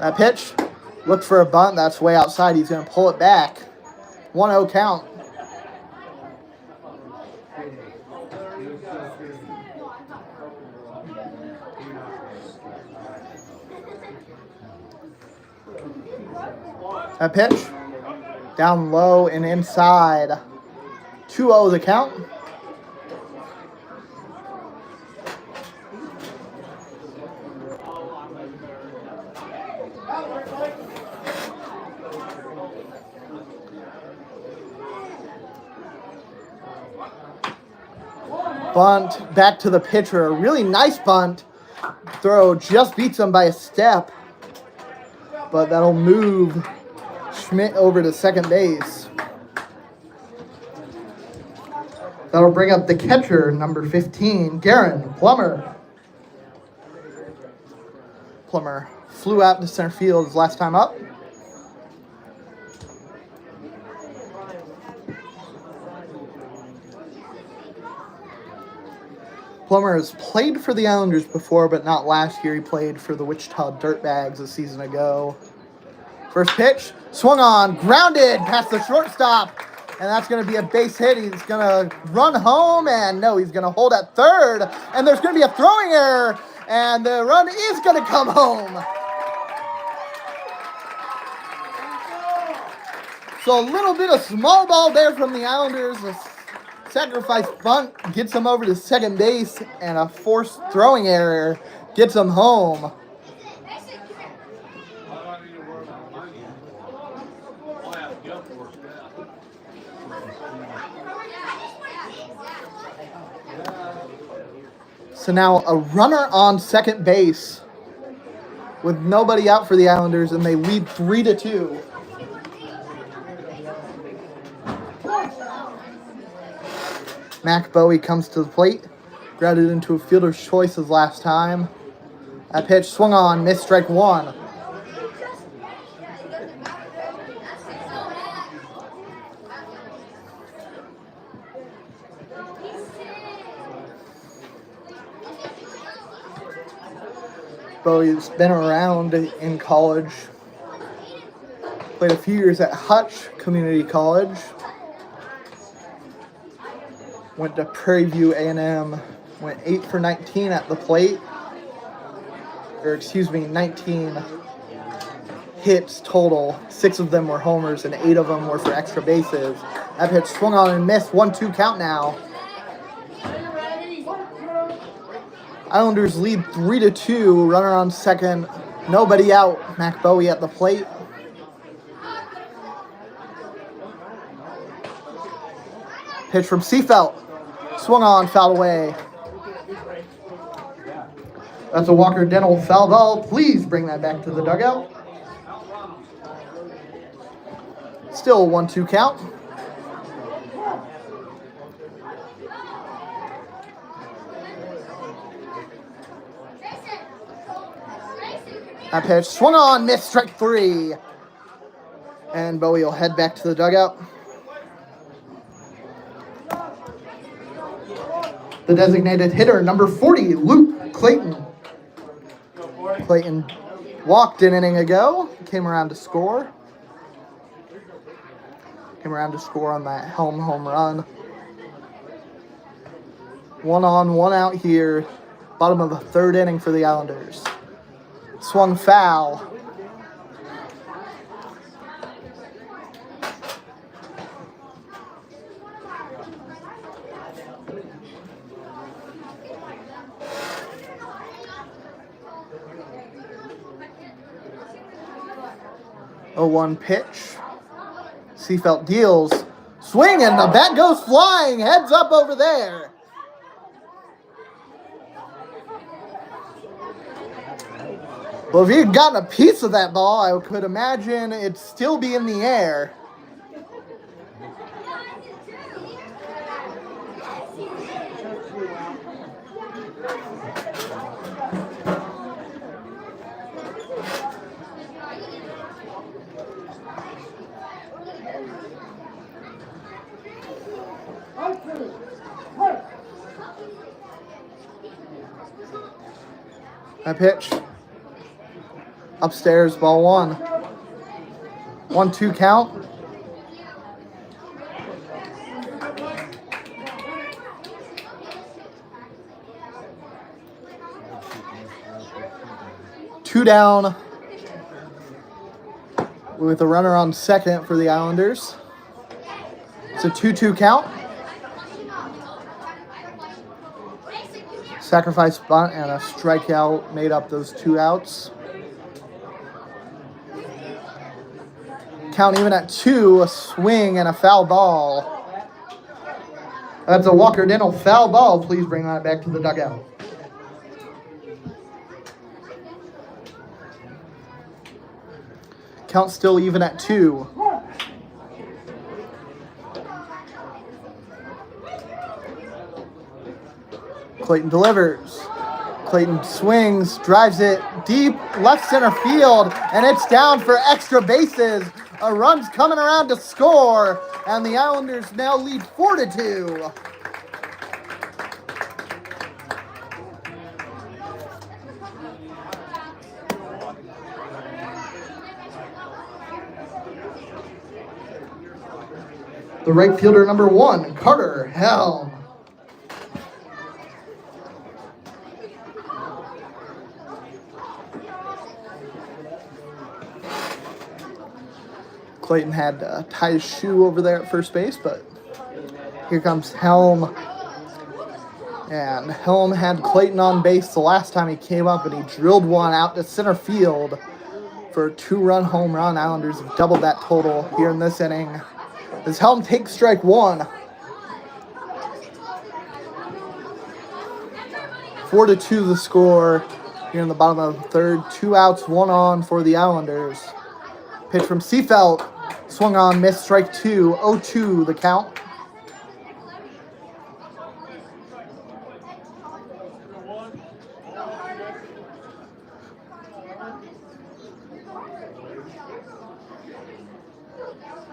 That pitch, looked for a bunt. That's way outside. He's going to pull it back. 1-0 count. That pitch, down low and inside. 2-0 the count. Bunt back to the pitcher. A really nice bunt. Throw just beats him by a step. But that'll move Schmidt over to second base. That'll bring up the catcher, number 15, Garen Plummer. Plummer flew out to center field his last time up. Plummer has played for the Islanders before, but not last year. He played for the Wichita Dirtbags a season ago. First pitch, swung on, grounded past the shortstop, and that's going to be a base hit. He's going to run home, and no, he's going to hold at third, and there's going to be a throwing error, and the run is going to come home. So a little bit of small ball there from the Islanders. Sacrifice bunt gets him over to second base, and a forced throwing error gets him home. So now a runner on second base with nobody out for the Islanders, and they lead 3-2. Mac Bowie comes to the plate, grounded into a fielder's choice his last time. That pitch swung on, missed strike 1. Bowie's been around in college. Played a few years at Hutch Community College. Went to Prairie View A&M. Went 8 for 19 at the plate. 19 hits total. 6 of them were homers and 8 of them were for extra bases. That pitch swung on and missed. 1-2 count now. Islanders lead 3-2. Runner on second. Nobody out. Mac Bowie at the plate. Pitch from Seafelt. Swung on, fouled away. That's a Walker Dental foul ball. Please bring that back to the dugout. Still 1-2 count. That pitch swung on, missed, strike 3. And Bowie will head back to the dugout. The designated hitter, number 40, Luke Clayton. Clayton walked an inning ago, came around to score. Came around to score on that home run. 1 on, 1 out here. Bottom of the 3rd inning for the Islanders. Swung foul. A 1 pitch. Seafelt deals. Swing and the bat goes flying. Heads up over there. Well, if he had gotten a piece of that ball, I could imagine it'd still be in the air. That pitch. Upstairs, ball 1. 1-2 count. Two down with a runner on second for the Islanders. It's a 2-2 count. Sacrifice bunt and a strikeout made up those 2 outs. Count even at 2, a swing and a foul ball. That's a Walker Dental foul ball. Please bring that back to the dugout. Count still even at 2. Clayton delivers. Clayton swings, drives it deep left center field, and it's down for extra bases. A run's coming around to score, and the Islanders now lead 4-2. The right fielder, number 1, Carter Helm. Clayton had to tie his shoe over there at first base, but here comes Helm. And Helm had Clayton on base the last time he came up, and he drilled one out to center field for a 2-run home run. Islanders have doubled that total here in this inning, as Helm takes strike 1. 4-2 the score here in the bottom of the 3rd. 2 outs, 1 on for the Islanders. Pitch from Seafelt. Swung on, missed, strike 2. 0-2 the count.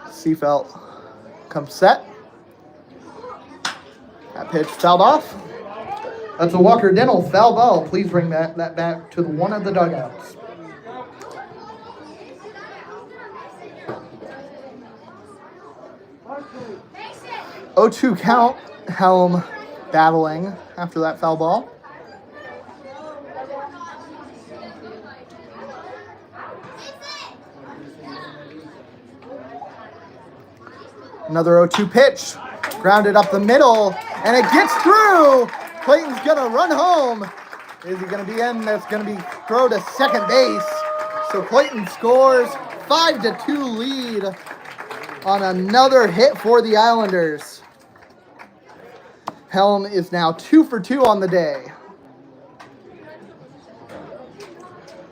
Seafelt comes set. That pitch fouled off. That's a Walker Dental foul ball. Please bring that back to one of the dugouts. Oh, 2 count. Helm battling after that foul ball. Another 0-2 pitch. Grounded up the middle, and it gets through. Clayton's going to run home. Is he going to be in? That's going to be throw to second base. So Clayton scores. 5-2 lead on another hit for the Islanders. Helm is now 2 for 2 on the day.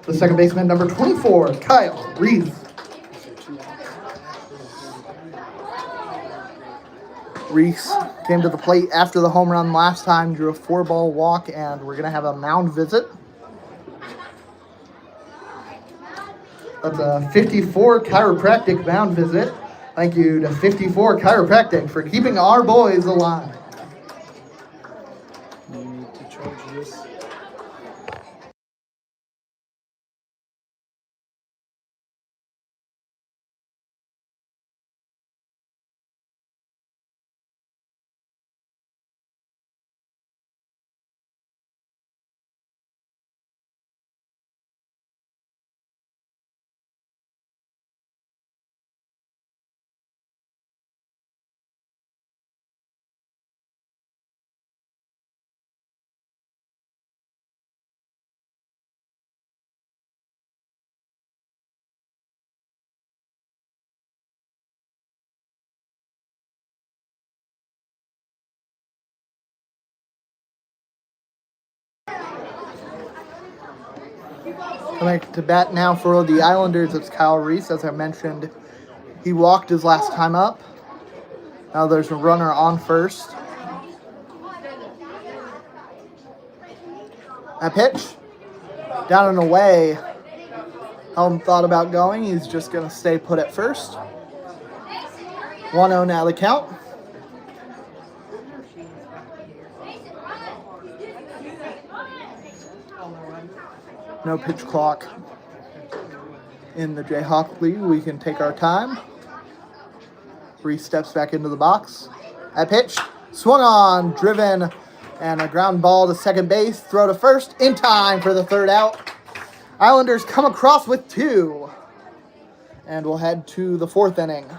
The second baseman, number 24, Kyle Reeves. Reese came to the plate after the home run last time, drew a 4-ball walk, and we're going to have a mound visit. That's a 54 chiropractic mound visit. Thank you to 54 chiropractic for keeping our boys alive. You need to charge this. Coming to bat now for the Islanders, it's Kyle Reese. As I mentioned, he walked his last time up. Now there's a runner on first. That pitch, down and away. Helm thought about going. He's just going to stay put at first. 1-0 now the count. No pitch clock in the Jayhawk League. We can take our time. Reese steps back into the box. That pitch, swung on, driven, and a ground ball to second base. Throw to first in time for the third out. Islanders come across with 2. And we'll head to the 4th inning.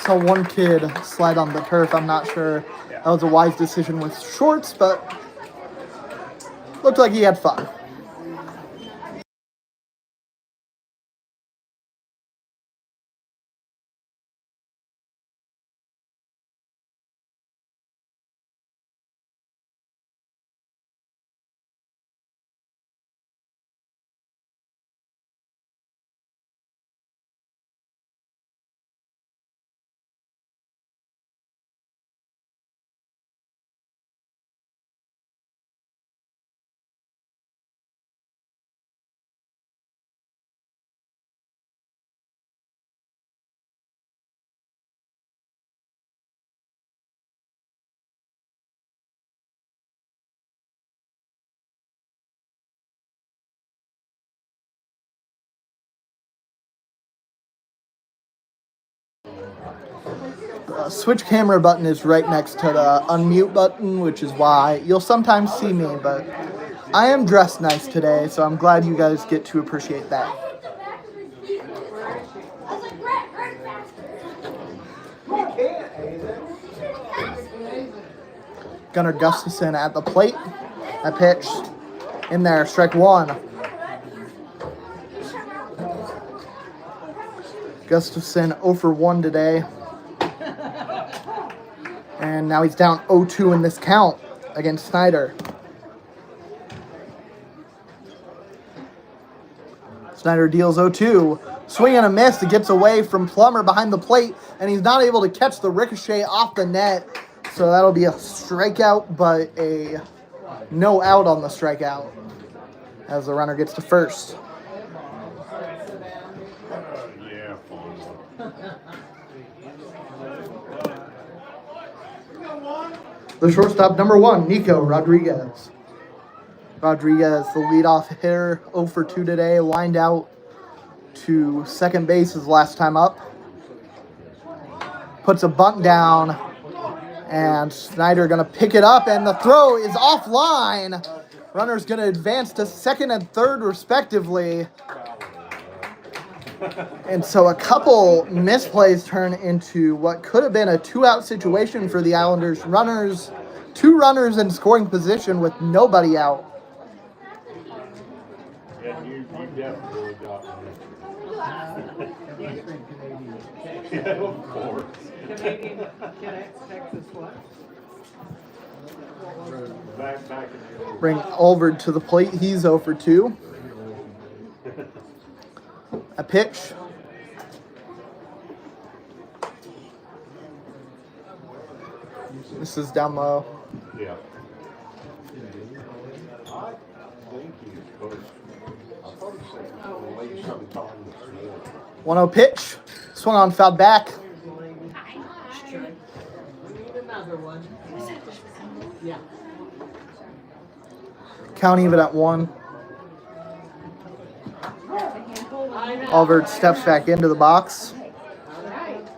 Saw one kid slide on the turf. I'm not sure that was a wise decision with shorts, but looked like he had fun. The switch camera button is right next to the unmute button, which is why you'll sometimes see me, but I am dressed nice today, so I'm glad you guys get to appreciate that. Gunnar Gustafson at the plate. That pitch in there, strike 1. Gustafson 0 for 1 today. And now he's down 0-2 in this count against Snyder. Snyder deals 0-2. Swing and a miss. It gets away from Plummer behind the plate, and he's not able to catch the ricochet off the net. So that'll be a strikeout, but a no out on the strikeout as the runner gets to first. Yeah, fine. The shortstop, number 1, Nico Rodriguez. Rodriguez, the leadoff hitter, 0 for 2 today, lined out to second base his last time up. Puts a bunt down, and Snyder going to pick it up, and the throw is offline. Runner's going to advance to second and third, respectively. And so a couple misplays turn into what could have been a 2-out situation for the Islanders. Two runners in scoring position with nobody out. Yeah, you definitely got me. Yeah, of course. Canadian, Texas what? Back in the Bring Olverd to the plate. He's 0 for 2. A pitch. This is down low. Yeah. I think he's coached. I thought he said late sometime this morning. 1-0 pitch. Swung on, fouled back. Count even at 1. Olverd steps back into the box.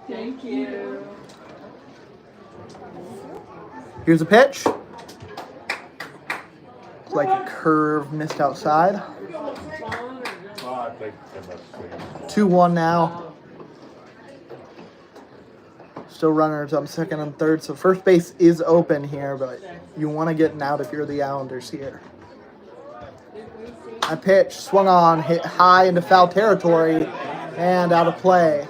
Thank you. Here's a pitch. Like a curve missed outside. Well, I think they must be. 2-1 now. Still runners on second and third, so first base is open here, but you want to get an out if you're the Islanders here. A pitch, swung on, hit high into foul territory, and out of play.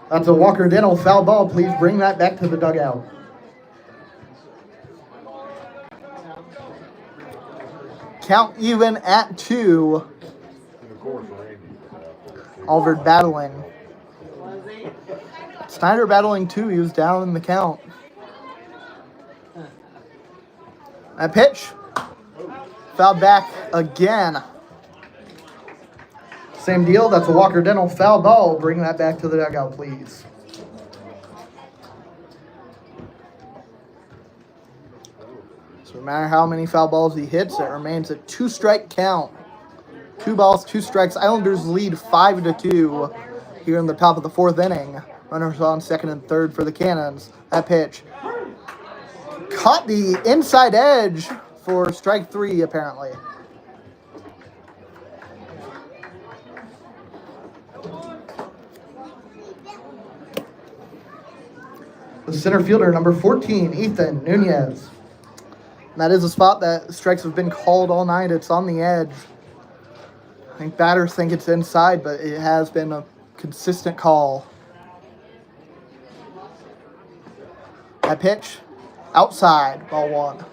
That's a Walker Dental foul ball. Please bring that back to the dugout. Count even at 2. And of course, Randy was out there. Olverd battling. Snyder battling too. He was down in the count. A pitch. Fouled back again. Same deal. That's a Walker Dental foul ball. Bring that back to the dugout, please. So no matter how many foul balls he hits, it remains a 2-strike count. 2 balls, 2 strikes. Islanders lead 5-2 here in the top of the 4th inning. Runners on second and third for the Cannons. That pitch caught the inside edge for strike 3, apparently. The center fielder, number 14, Ethan Nunez. And that is a spot that strikes have been called all night. It's on the edge. I think batters think it's inside, but it has been a consistent call. That pitch, outside, ball 1.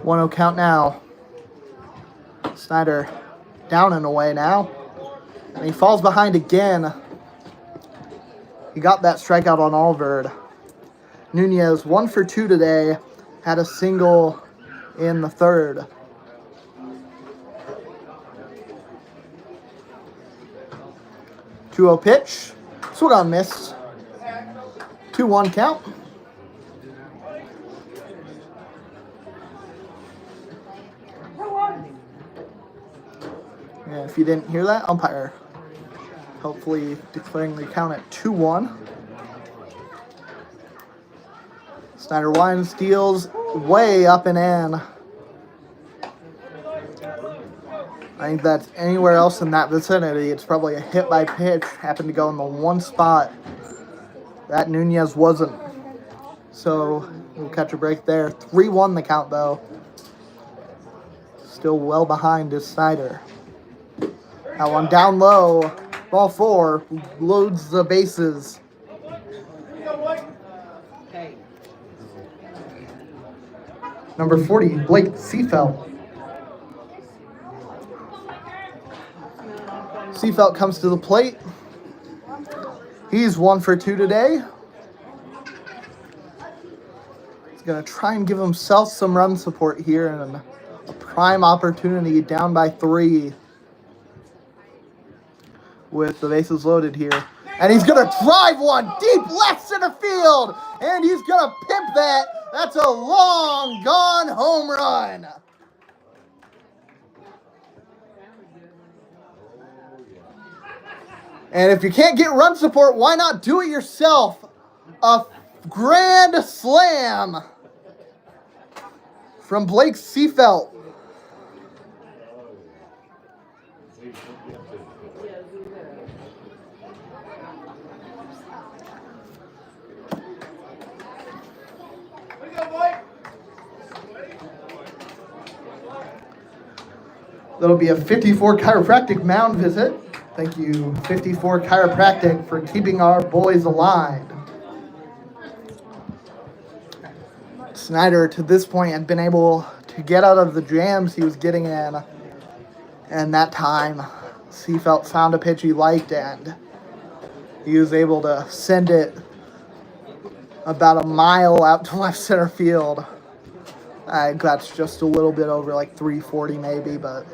One 0 count now. Snyder down and away now. And he falls behind again. He got that strikeout on Olverd. Nunez 1 for 2 today. Had a single in the third. Two 0 pitch. Swung on, missed. 2-1 count. Yeah, if you didn't hear that, umpire hopefully declaring the count at 2-1. Snyder Wine steals way up and in. I think that's anywhere else in that vicinity. It's probably a hit by pitch. Happened to go in the one spot that Nunez wasn't. So we'll catch a break there. 3-1 the count though. Still well behind is Snyder. That one down low. Ball 4 loads the bases. Number 40, Blake Seafelt. Seafelt comes to the plate. He's 1 for 2 today. He's going to try and give himself some run support here in Prime opportunity, down by 3 with the bases loaded here. And he's going to drive one deep left center field. And he's going to pimp that. That's a long gone home run. And if you can't get run support, why not do it yourself? A grand slam from Blake Seafelt. That'll be a 54 chiropractic mound visit. Thank you, 54 chiropractic, for keeping our boys alive. Snyder, to this point, had been able to get out of the jams he was getting in. And that time, Seafelt found a pitch he liked, and he was able to send it about a mile out to left center field. I think that's just a little bit over, like 340 maybe, but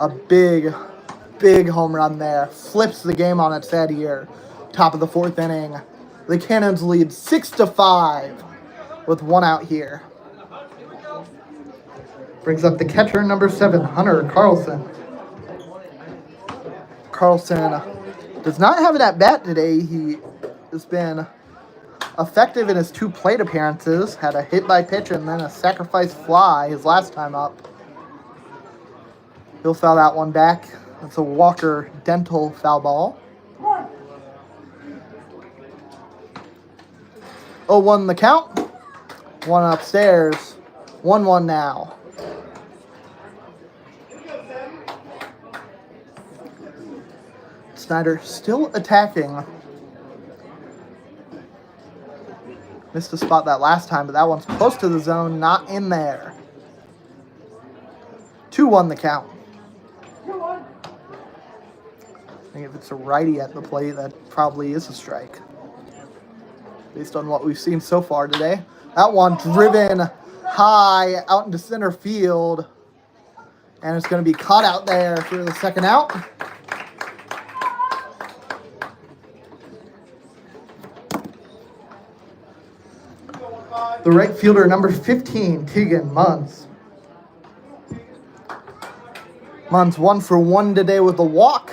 a big home run there. Flips the game on its head here. Top of the 4th inning. The Cannons lead 6-5 with 1 out here. Brings up the catcher, number 7, Hunter Carlson. Carlson does not have it at bat today. He has been effective in his 2 plate appearances. Had a hit by pitch and then a sacrifice fly his last time up. He'll foul that one back. It's a Walker Dental foul ball. 0-1 the count. 1 upstairs. 1-1 now. Snyder still attacking. Missed a spot that last time, but that one's close to the zone, not in there. 2-1 the count. I think if it's a righty at the plate, that probably is a strike, based on what we've seen so far today. That one driven high out into center field, and it's going to be caught out there for the second out. The right fielder, number 15, Tegan Munns. Munns 1 for 1 today with a walk.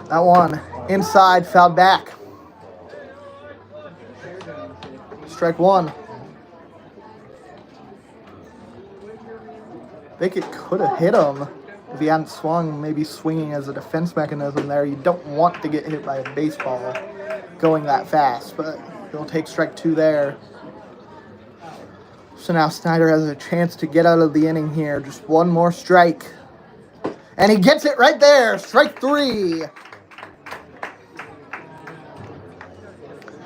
That one inside, fouled back. Strike 1. I think it could have hit him if he hadn't swung, maybe swinging as a defense mechanism there. You don't want to get hit by a baseball going that fast, but he'll take strike 2 there. So now Snyder has a chance to get out of the inning here. Just 1 more strike. And he gets it right there. Strike 3.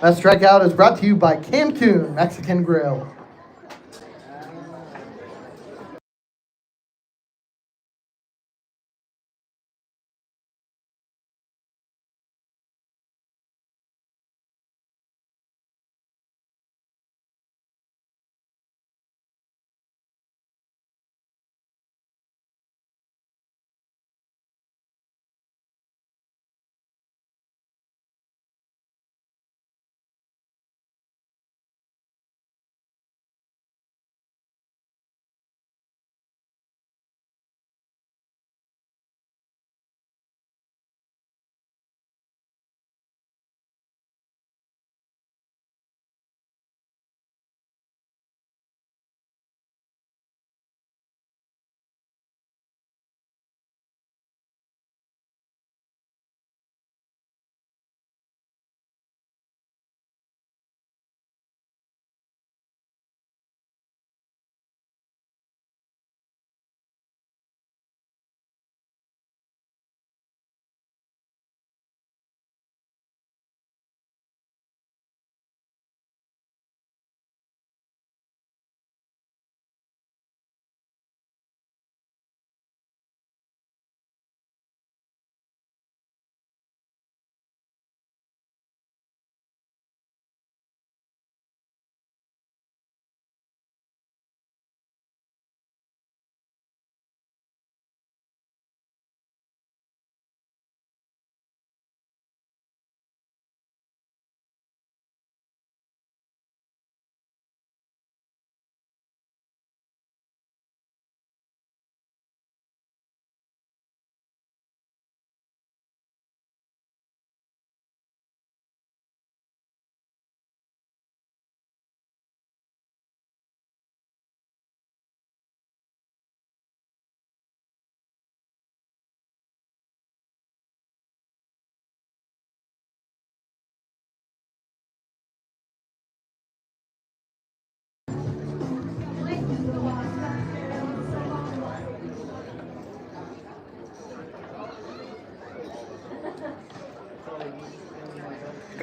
That strikeout is brought to you by Cancun Mexican Grill.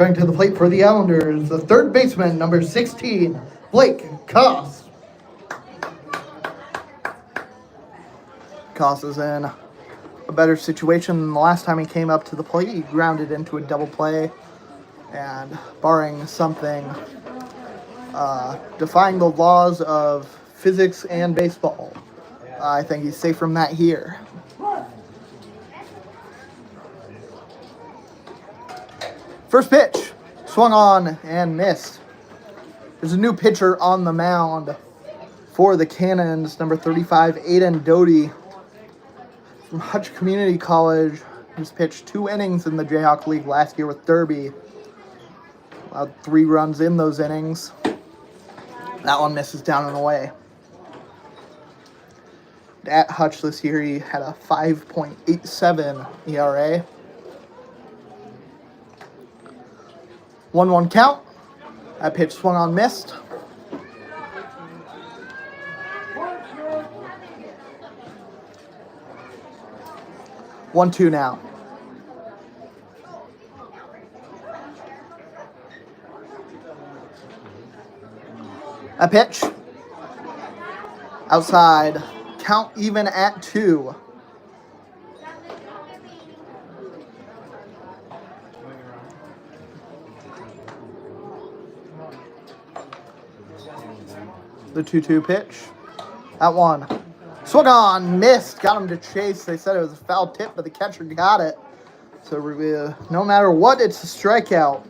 Coming to the plate for the Islanders, the third baseman, number 16, Blake Koss. Koss is in a better situation than the last time he came up to the plate. He grounded into a double play, and barring something defying the laws of physics and baseball, I think he's safe from that here. First pitch, swung on and missed. There's a new pitcher on the mound for the Cannons, number 35, Aiden Doty from Hutch Community College. He's pitched 2 innings in the Jayhawk League last year with Derby. Allowed 3 runs in those innings. That one misses down and away. At Hutch this year, he had a 5.87 ERA. 1-1 count. That pitch swung on, missed. One, two now. A pitch. Outside. Count even at 2. The 2-2 pitch. That one. Swung on, missed. Got him to chase. They said it was a foul tip, but the catcher got it. So no matter what, it's a strikeout.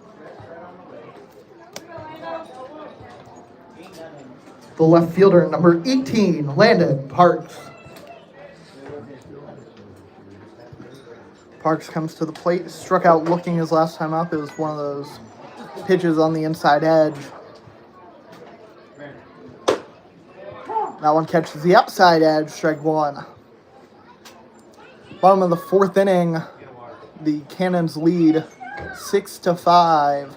The left fielder, number 18, Landon Parks. Parks comes to the plate. Struck out looking his last time up. It was one of those pitches on the inside edge. That one catches the outside edge, strike 1. Bottom of the 4th inning, the Cannons lead 6-5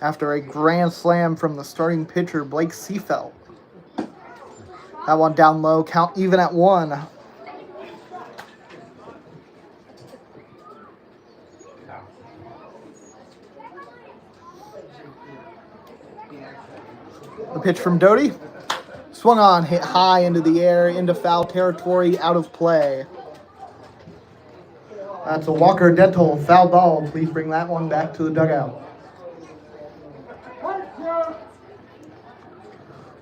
after a grand slam from the starting pitcher, Blake Seafelt. That one down low, count even at 1. The pitch from Doty. Swung on, hit high into the air, into foul territory, out of play. That's a Walker Dental foul ball. Please bring that one back to the dugout.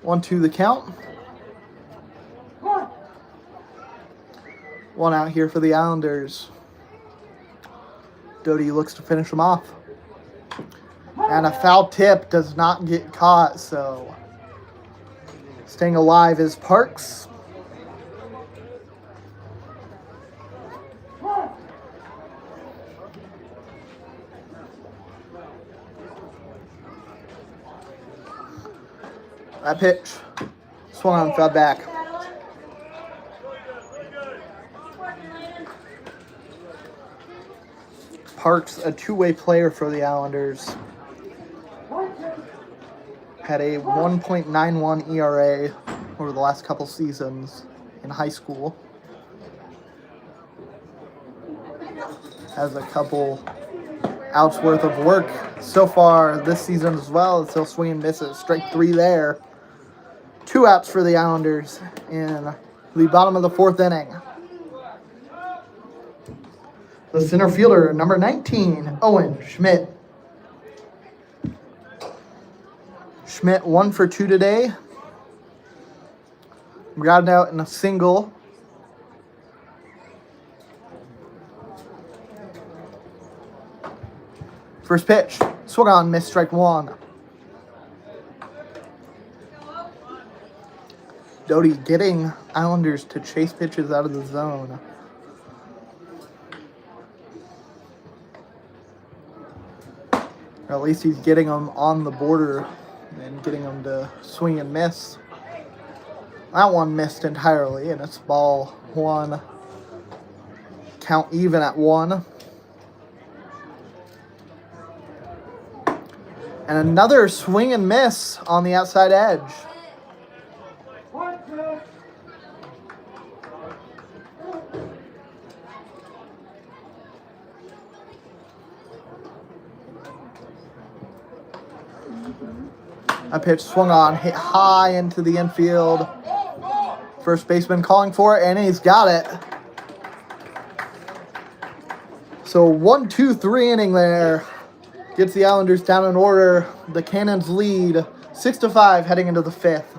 1-2 the count. 1 out here for the Islanders. Doty looks to finish him off. And a foul tip does not get caught, so staying alive is Parks. That pitch swung on, fell back. Parks, a two-way player for the Islanders, had a 1.91 ERA over the last couple seasons in high school. Has a couple outs worth of work so far this season as well. Still swing and misses. Strike 3 there. 2 outs for the Islanders in the bottom of the 4th inning. The center fielder, number 19, Owen Schmidt. Schmidt 1 for 2 today. Grounded out in a single. First pitch, swung on, missed, strike 1. Doty getting Islanders to chase pitches out of the zone. Or at least he's getting them on the border and getting them to swing and miss. That one missed entirely, and it's ball 1. Count even at 1. And another swing and miss on the outside edge. That pitch swung on, hit high into the infield. First baseman calling for it, and he's got it. So 1-2-3 inning there. Gets the Islanders down in order. The Cannons lead 6-5 heading into the fifth.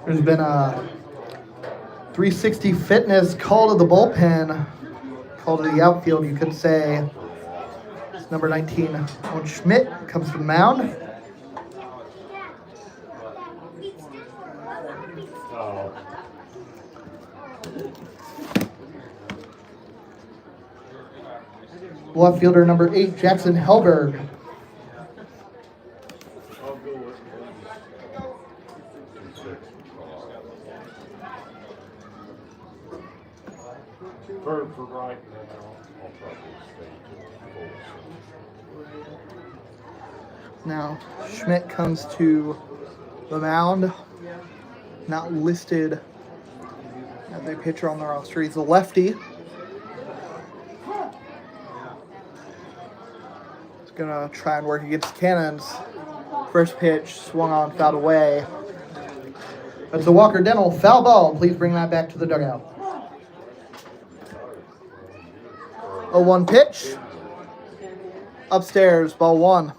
There's been a 360 fitness call to the bullpen, call to the outfield, you could say. It's number 19, Owen Schmidt, comes to the mound. Left fielder number 8, Jackson Helberg. For right now, I'll probably stay to full. Now, Schmidt comes to the mound, not listed as a pitcher on the roster. He's a lefty. He's gonna try and work against Cannons. First pitch, swung on, fouled away. That's a Walker Dental foul ball. Please bring that back to the dugout. 0-1 pitch. Upstairs, ball one.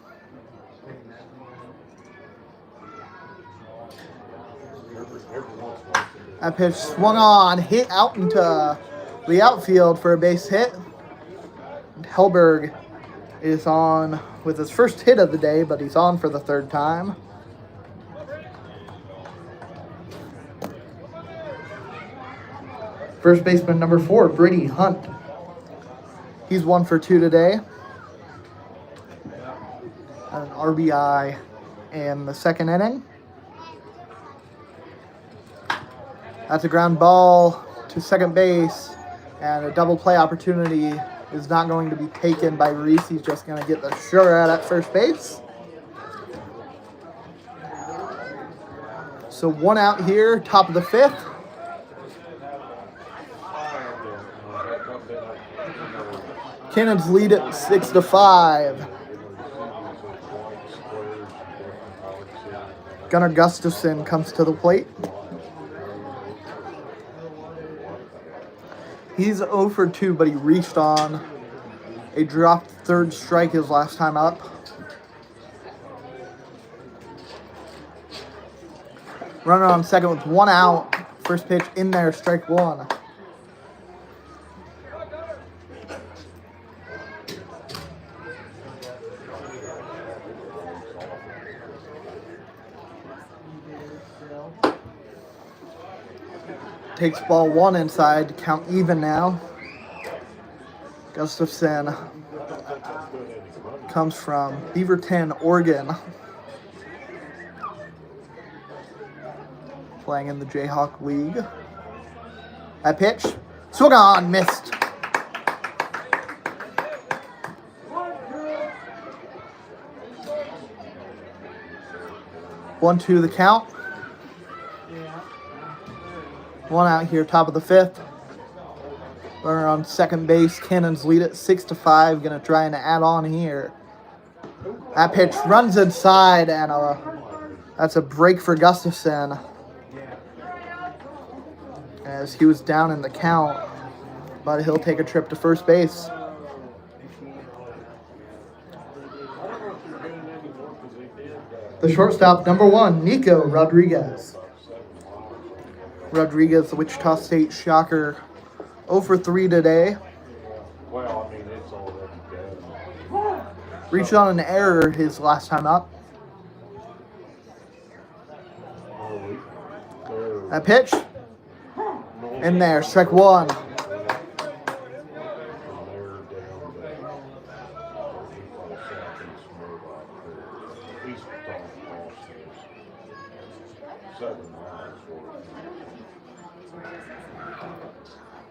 That pitch swung on, hit out into the outfield for a base hit. Helberg is on with his first hit of the day, but he's on for the third time. First baseman number 4, Brady Hunt. He's 1 for 2 today. An RBI in the second inning. That's a ground ball to second base, and a double play opportunity is not going to be taken by Reese. He's just going to get the shutout at first base. So 1 out here, top of the 5th. Cannons lead at 6-5. Gunnar Gustafson comes to the plate. He's 0 for 2, but he reached on a dropped third strike his last time up. Runner on second with 1 out. First pitch in there, strike 1. takes ball 1 inside. Count even now. Gustafson comes from Beaverton, Oregon. Playing in the Jayhawk League. That pitch. Swung on. Missed. One, two, the count. One out here, top of the 5th. Runner on second base. Cannons lead it 6-5. Gonna try and add on here. That pitch runs inside, and that's a break for Gustafson. As he was down in the count, but he'll take a trip to first base. The shortstop, number 1, Nico Rodriguez. Rodriguez, the Wichita State Shocker, 0 for 3 today. Well, I mean, it's already done. Reached on an error his last time up. That pitch. In there, strike 1.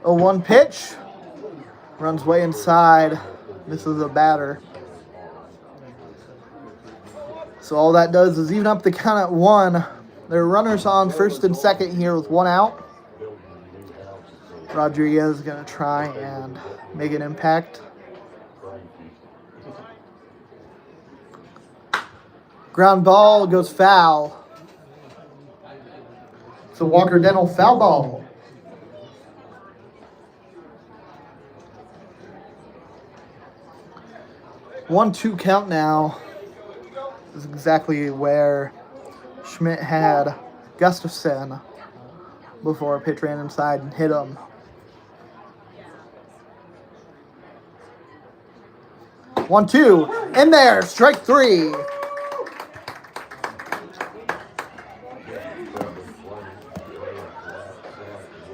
A 1 pitch. Runs way inside. Misses a batter. So all that does is even up the count at 1. There are runners on first and second here with 1 out. Rodriguez is going to try and make an impact. Ground ball goes foul. It's a Walker Dental foul ball. One, 2 count now. This is exactly where Schmidt had Gustafson before a pitch ran inside and hit him. 1, 2, in there, strike 3.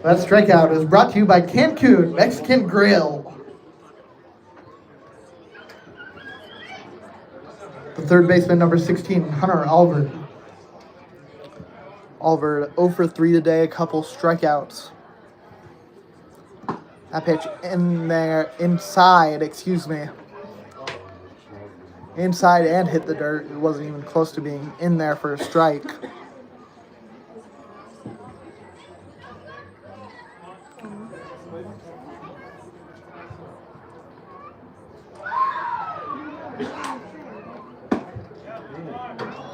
That strikeout is brought to you by Cancun Mexican Grill. The third baseman, number 16, Hunter Alvord. Alvord 0 for 3 today, a couple strikeouts. That pitch in there, inside and hit the dirt. It wasn't even close to being in there for a strike.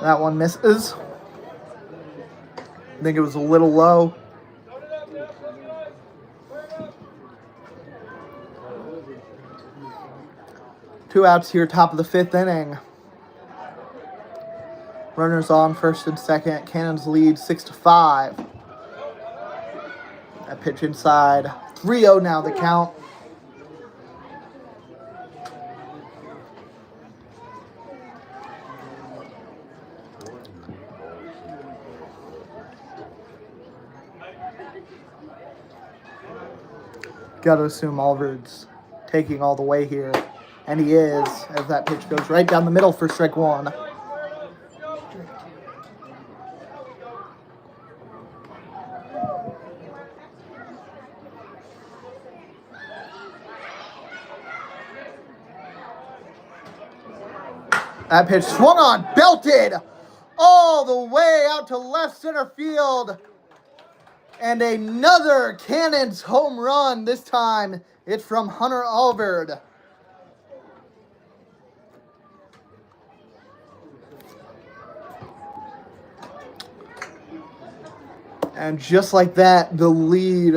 That one misses. I think it was a little low. Two outs here, top of the 5th inning. Runners on first and second. Cannons lead 6-5. That pitch inside. 3-0 now the count. Got to assume Alvord's taking all the way here. And he is, as that pitch goes right down the middle for strike 1. That pitch swung on, belted all the way out to left center field. And another Cannons home run. This time it's from Hunter Alvord. And just like that, the lead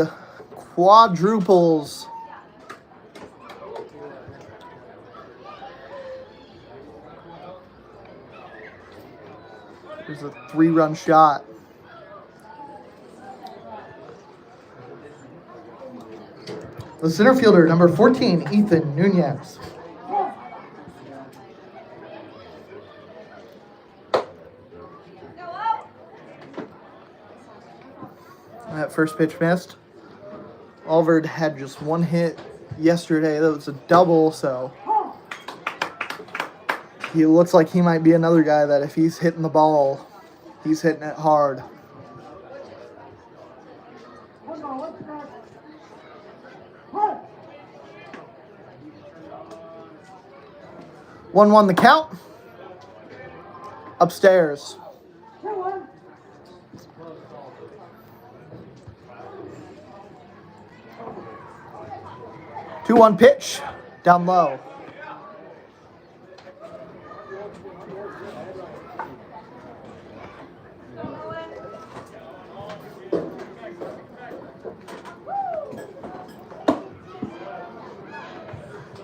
quadruples. There's a 3-run shot. The center fielder, number 14, Ethan Nunez. That first pitch missed. Oliver had just one hit yesterday. That was a double, so he looks like he might be another guy that if he's hitting the ball, he's hitting it hard. One the count. Upstairs. 2-1 pitch. Down low.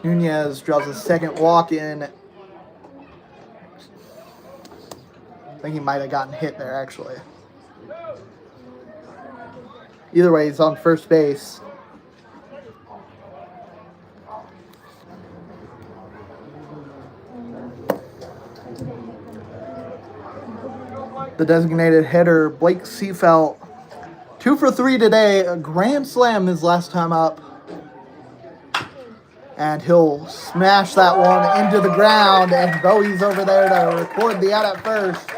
Nunez draws a second walk in. I think he might have gotten hit there, actually. Either way, he's on first base. The designated hitter, Blake Seafelt, 2 for 3 today. A grand slam his last time up. And he'll smash that one into the ground, and Bowie's over there to record the out at first.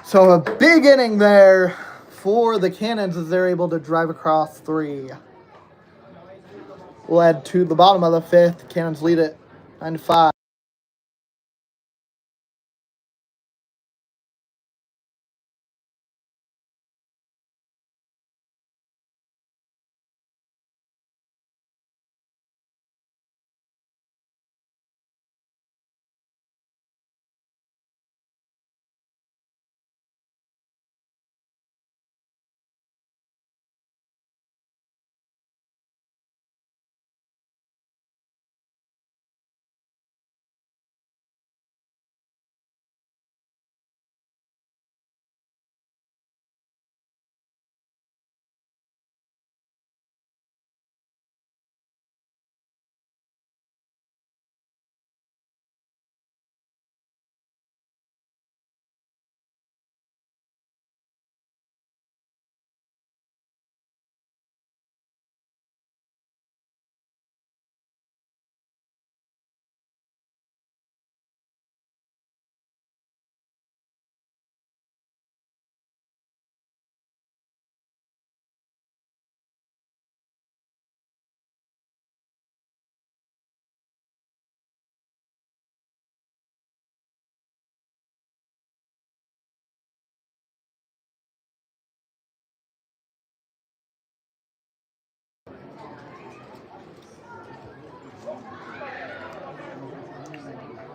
So a big inning there for the Cannons as they're able to drive across 3. We'll head to the bottom of the 5th. Cannons lead it 9-5.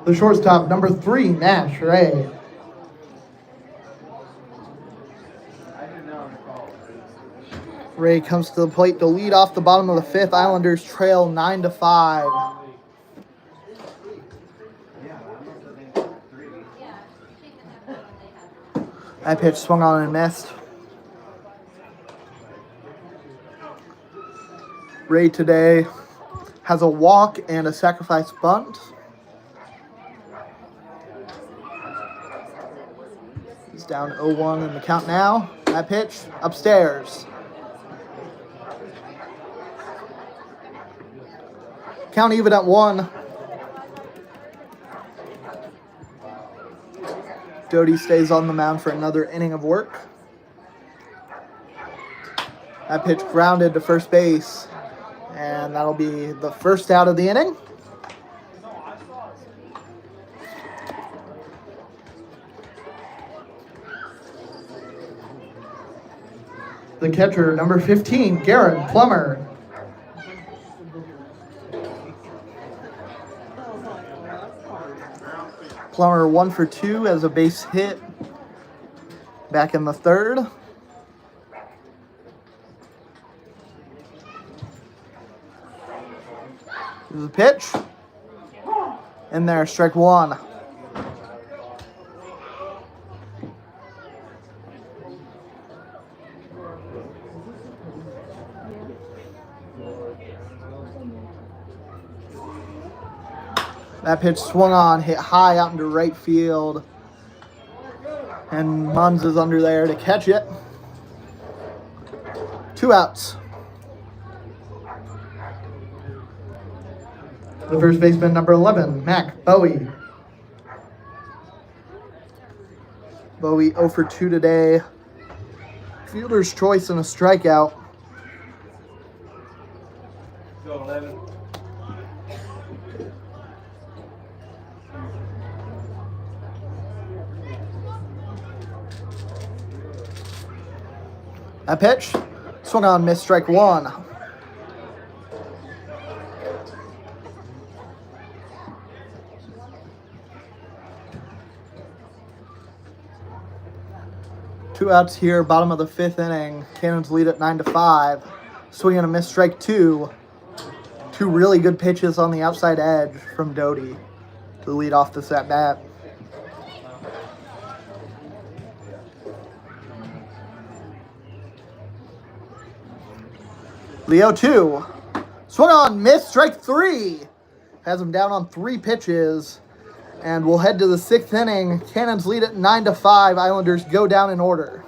The shortstop, number 3, Nash Ray. Ray comes to the plate to lead off the bottom of the 5th. Islanders trail 9-5. That pitch swung on and missed. Ray today has a walk and a sacrifice bunt. He's down 0-1 in the count now. That pitch upstairs. Count even at 1. Doty stays on the mound for another inning of work. That pitch grounded to first base. And that'll be the first out of the inning. The catcher, number 15, Garrett Plummer. Plummer 1 for 2 as a base hit back in the 3rd. Here's the pitch. In there, strike 1. That pitch swung on, hit high out into right field. And Munz is under there to catch it. 2 outs. The first baseman, number 11, Mac Bowie. Bowie 0 for 2 today. Fielder's choice and a strikeout. Go 11. A pitch. Swung on, missed, strike 1. Two outs here, bottom of the 5th inning. Cannons lead at 9-5. Swing and a miss, strike 2. 2 really good pitches on the outside edge from Doty to lead off this at bat. Leo 2. Swung on, missed, strike 3. Has him down on 3 pitches. And we'll head to the 6th inning. Cannons lead at 9-5. Islanders go down in order.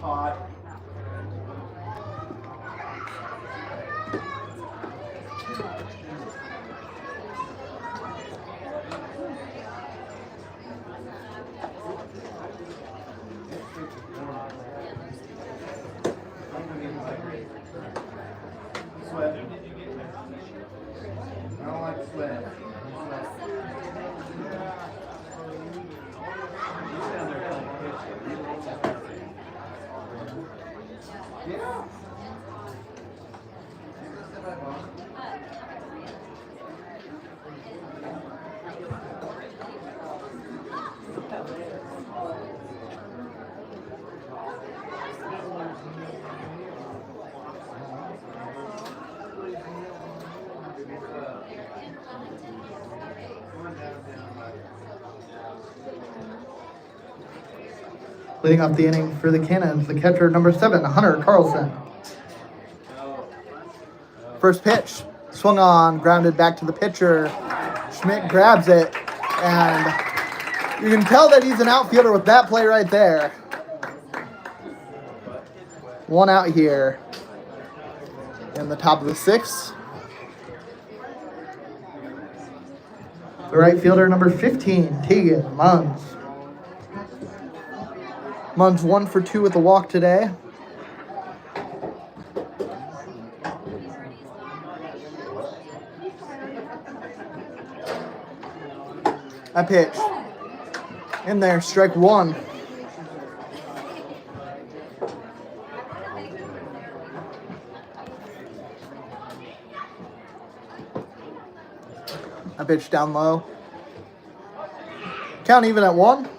Hot. Sweat. I don't like sweat. Leading off the inning for the Cannons, the catcher, number 7, Hunter Carlson. First pitch, swung on, grounded back to the pitcher. Schmidt grabs it, and you can tell that he's an outfielder with that play right there. 1 out here in the top of the 6th. The right fielder, number 15, Tegan Munns. Munns 1 for 2 with a walk today. A pitch. In there, strike 1. A pitch down low. Count even at 1.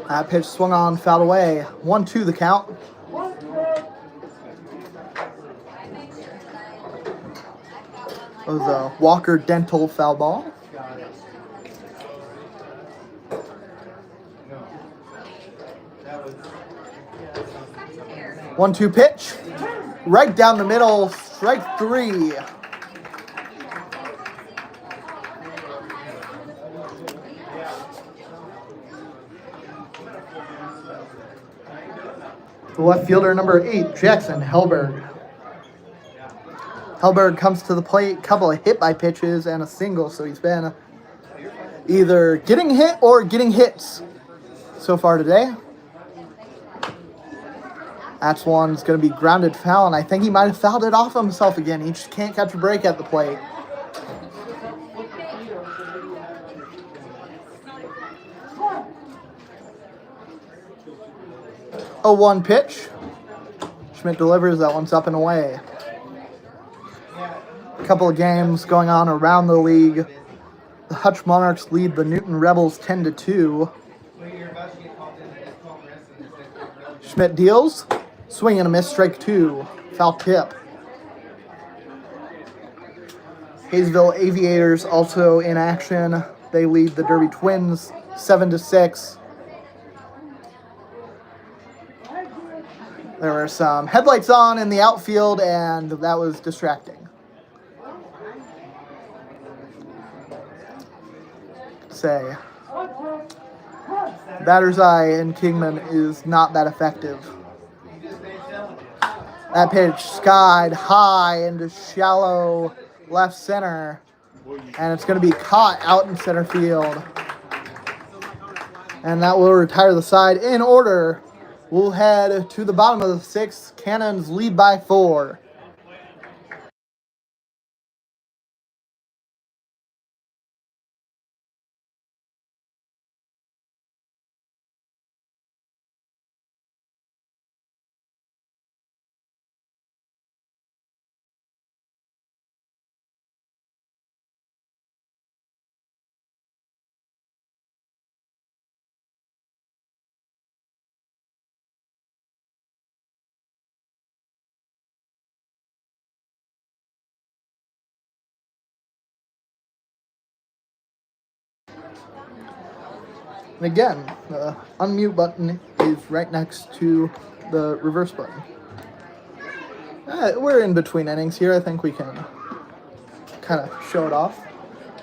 That pitch swung on, fouled away. 1-2 the count. It was a Walker Dental foul ball. One-two pitch. Right down the middle, strike 3. The left fielder, number 8, Jackson Hellberg. Hellberg comes to the plate, couple of hit by pitches and a single, so he's been either getting hit or getting hits so far today. That's one's going to be grounded foul, and I think he might have fouled it off himself again. He just can't catch a break at the plate. A 1 pitch, Schmidt delivers. That one's up and away. A couple of games going on around the league. The Hutch Monarchs lead the Newton Rebels 10-2. Schmidt deals. Swing and a miss, strike 2. Foul tip. Hayesville Aviators also in action. They lead the Derby Twins 7-6. There were some headlights on in the outfield, and that was distracting. Say, batter's eye in Kingman is not that effective. That pitch skied high into shallow left center, and it's going to be caught out in center field. And that will retire the side in order. We'll head to the bottom of the 6th. Cannons lead by 4. And again, the unmute button is right next to the reverse button. We're in between innings here. I think we can kind of show it off.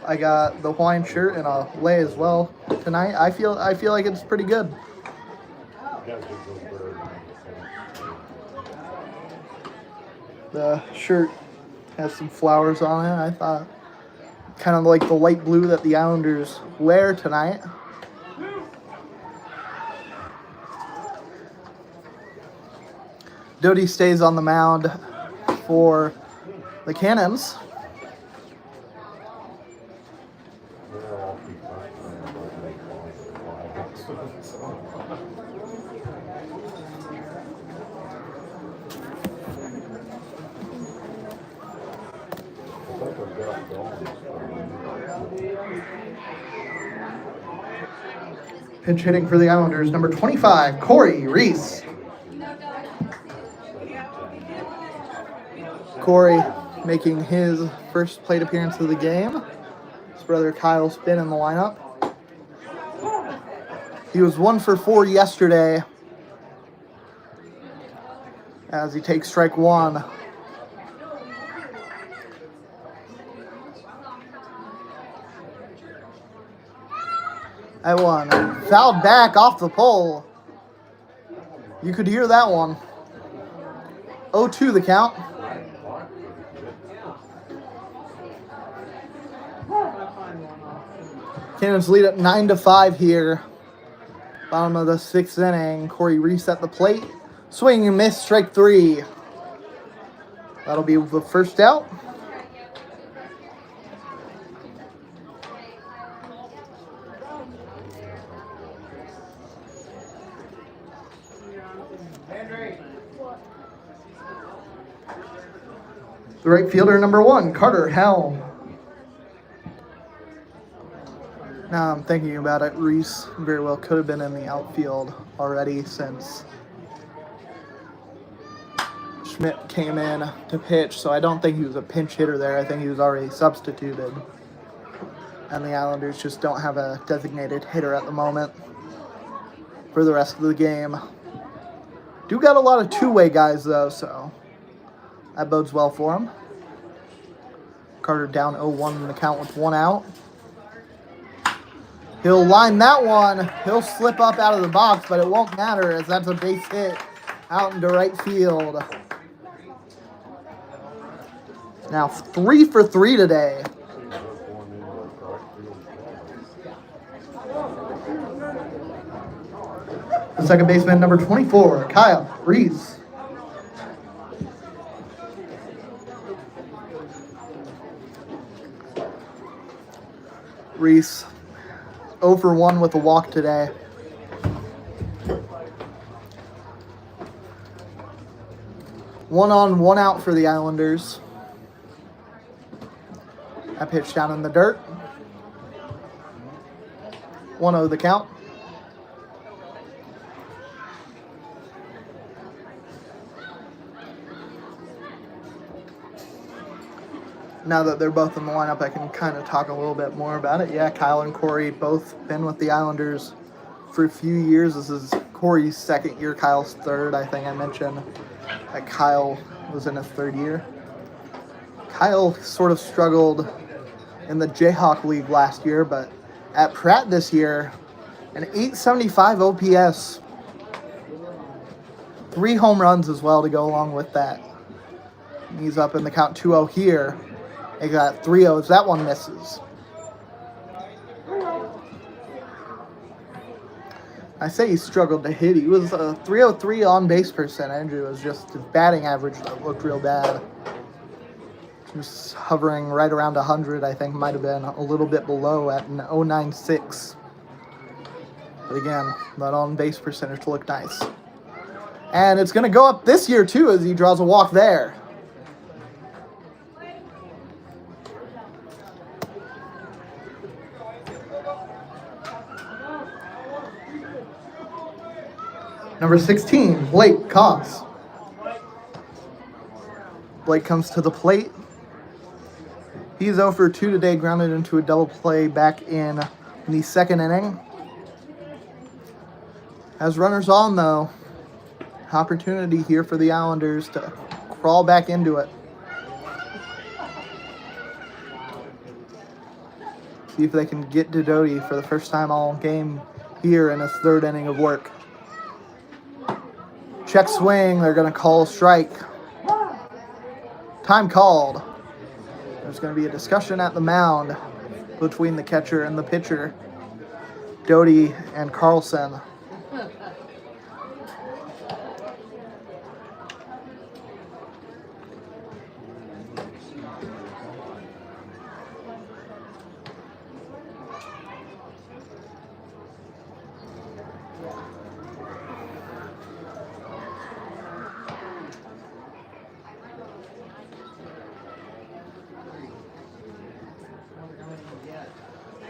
I got the Hawaiian shirt and a lei as well tonight. I feel like it's pretty good. The shirt has some flowers on it. I thought kind of like the light blue that the Islanders wear tonight. Doty stays on the mound for the Cannons. Pinch hitting for the Islanders, number 25, Corey Reese. Corey making his first plate appearance of the game. His brother Kyle's been in the lineup. He was 1 for 4 yesterday as he takes strike 1. That one fouled back off the pole. You could hear that one. 0-2 the count. Cannons lead at 9-5 here. Bottom of the 6th inning. Corey Reese at the plate. Swing and miss, strike 3. That'll be the first out. The right fielder, number 1, Carter Helm. Now I'm thinking about it, Reese very well could have been in the outfield already since Schmidt came in to pitch, so I don't think he was a pinch hitter there. I think he was already substituted. And the Islanders just don't have a designated hitter at the moment for the rest of the game. Do got a lot of two-way guys, though, so that bodes well for him. Carter down 0-1 in the count with 1 out. He'll line that one. He'll slip up out of the box, but it won't matter as that's a base hit out into right field. Now 3 for 3 today. The second baseman, number 24, Kyle Reese. Reese 0 for 1 with a walk today. 1 on, 1 out for the Islanders. That pitch down in the dirt. 1-0 the count. Now that they're both in the lineup, I can kind of talk a little bit more about it. Yeah, Kyle and Corey both been with the Islanders for a few years. This is Corey's second year, Kyle's third. I think I mentioned that Kyle was in his third year. Kyle sort of struggled in the Jayhawk League last year, but at Pratt this year, an 875 OPS. 3 home runs as well to go along with that. He's up in the count 2-0 here. They got 3-0s. That one misses. I say he struggled to hit. He was a 303 on base percentage. It was just his batting average that looked real bad. Just hovering right around 100, I think might have been a little bit below at an 096. But again, that on base percentage looked nice. And it's going to go up this year too as he draws a walk there. Number 16, Blake Cox. Blake comes to the plate. He's 0 for 2 today, grounded into a double play back in the second inning. Has runners on, though. Opportunity here for the Islanders to crawl back into it. See if they can get to Doty for the first time all game here in his third inning of work. Check swing. They're going to call a strike. Time called. There's going to be a discussion at the mound between the catcher and the pitcher, Doty and Carlson.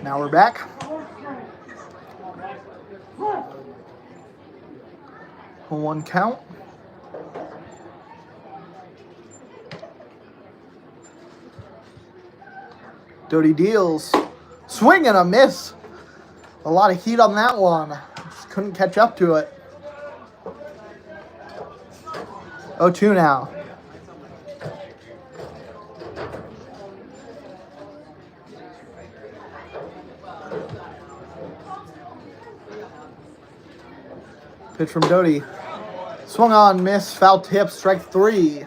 Now we're back. One count. Doty deals. Swing and a miss. A lot of heat on that one. Just couldn't catch up to it. 0-2 now. Pitch from Doty. Swung on, miss, foul tip, strike 3.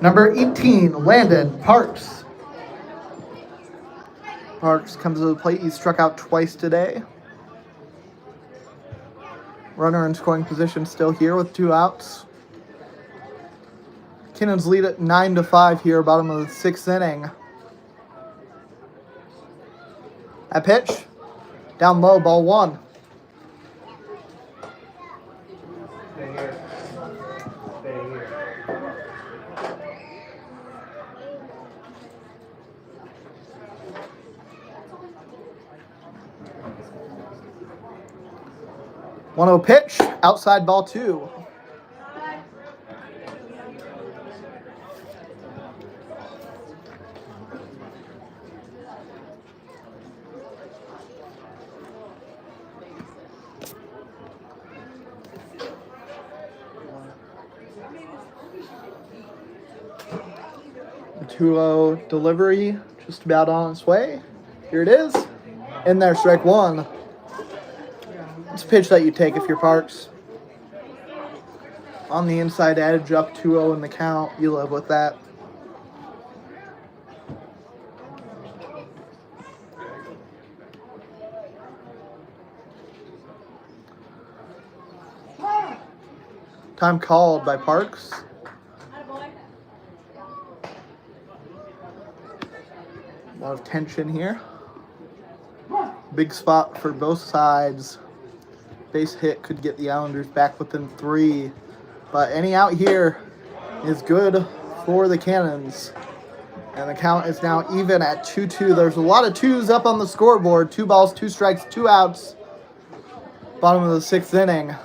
Number 18, Landon Parks. Parks comes to the plate. He's struck out twice today. Runner in scoring position still here with 2 outs. Cannons lead at 9-5 here, bottom of the 6th inning. That pitch, down low, ball 1. Stay here. Stay here. One 1-0 pitch, outside ball 2. The 2-0 delivery, just about on its way. Here it is. In there, strike 1. It's a pitch that you take if you're Parks. On the inside edge, up 2-0 in the count. You live with that. Time called by Parks. A lot of tension here. Big spot for both sides. Base hit could get the Islanders back within 3. But any out here is good for the Cannons. And the count is now even at 2-2. There's a lot of 2s up on the scoreboard. 2 balls, 2 strikes, 2 outs. Bottom of the 6th inning.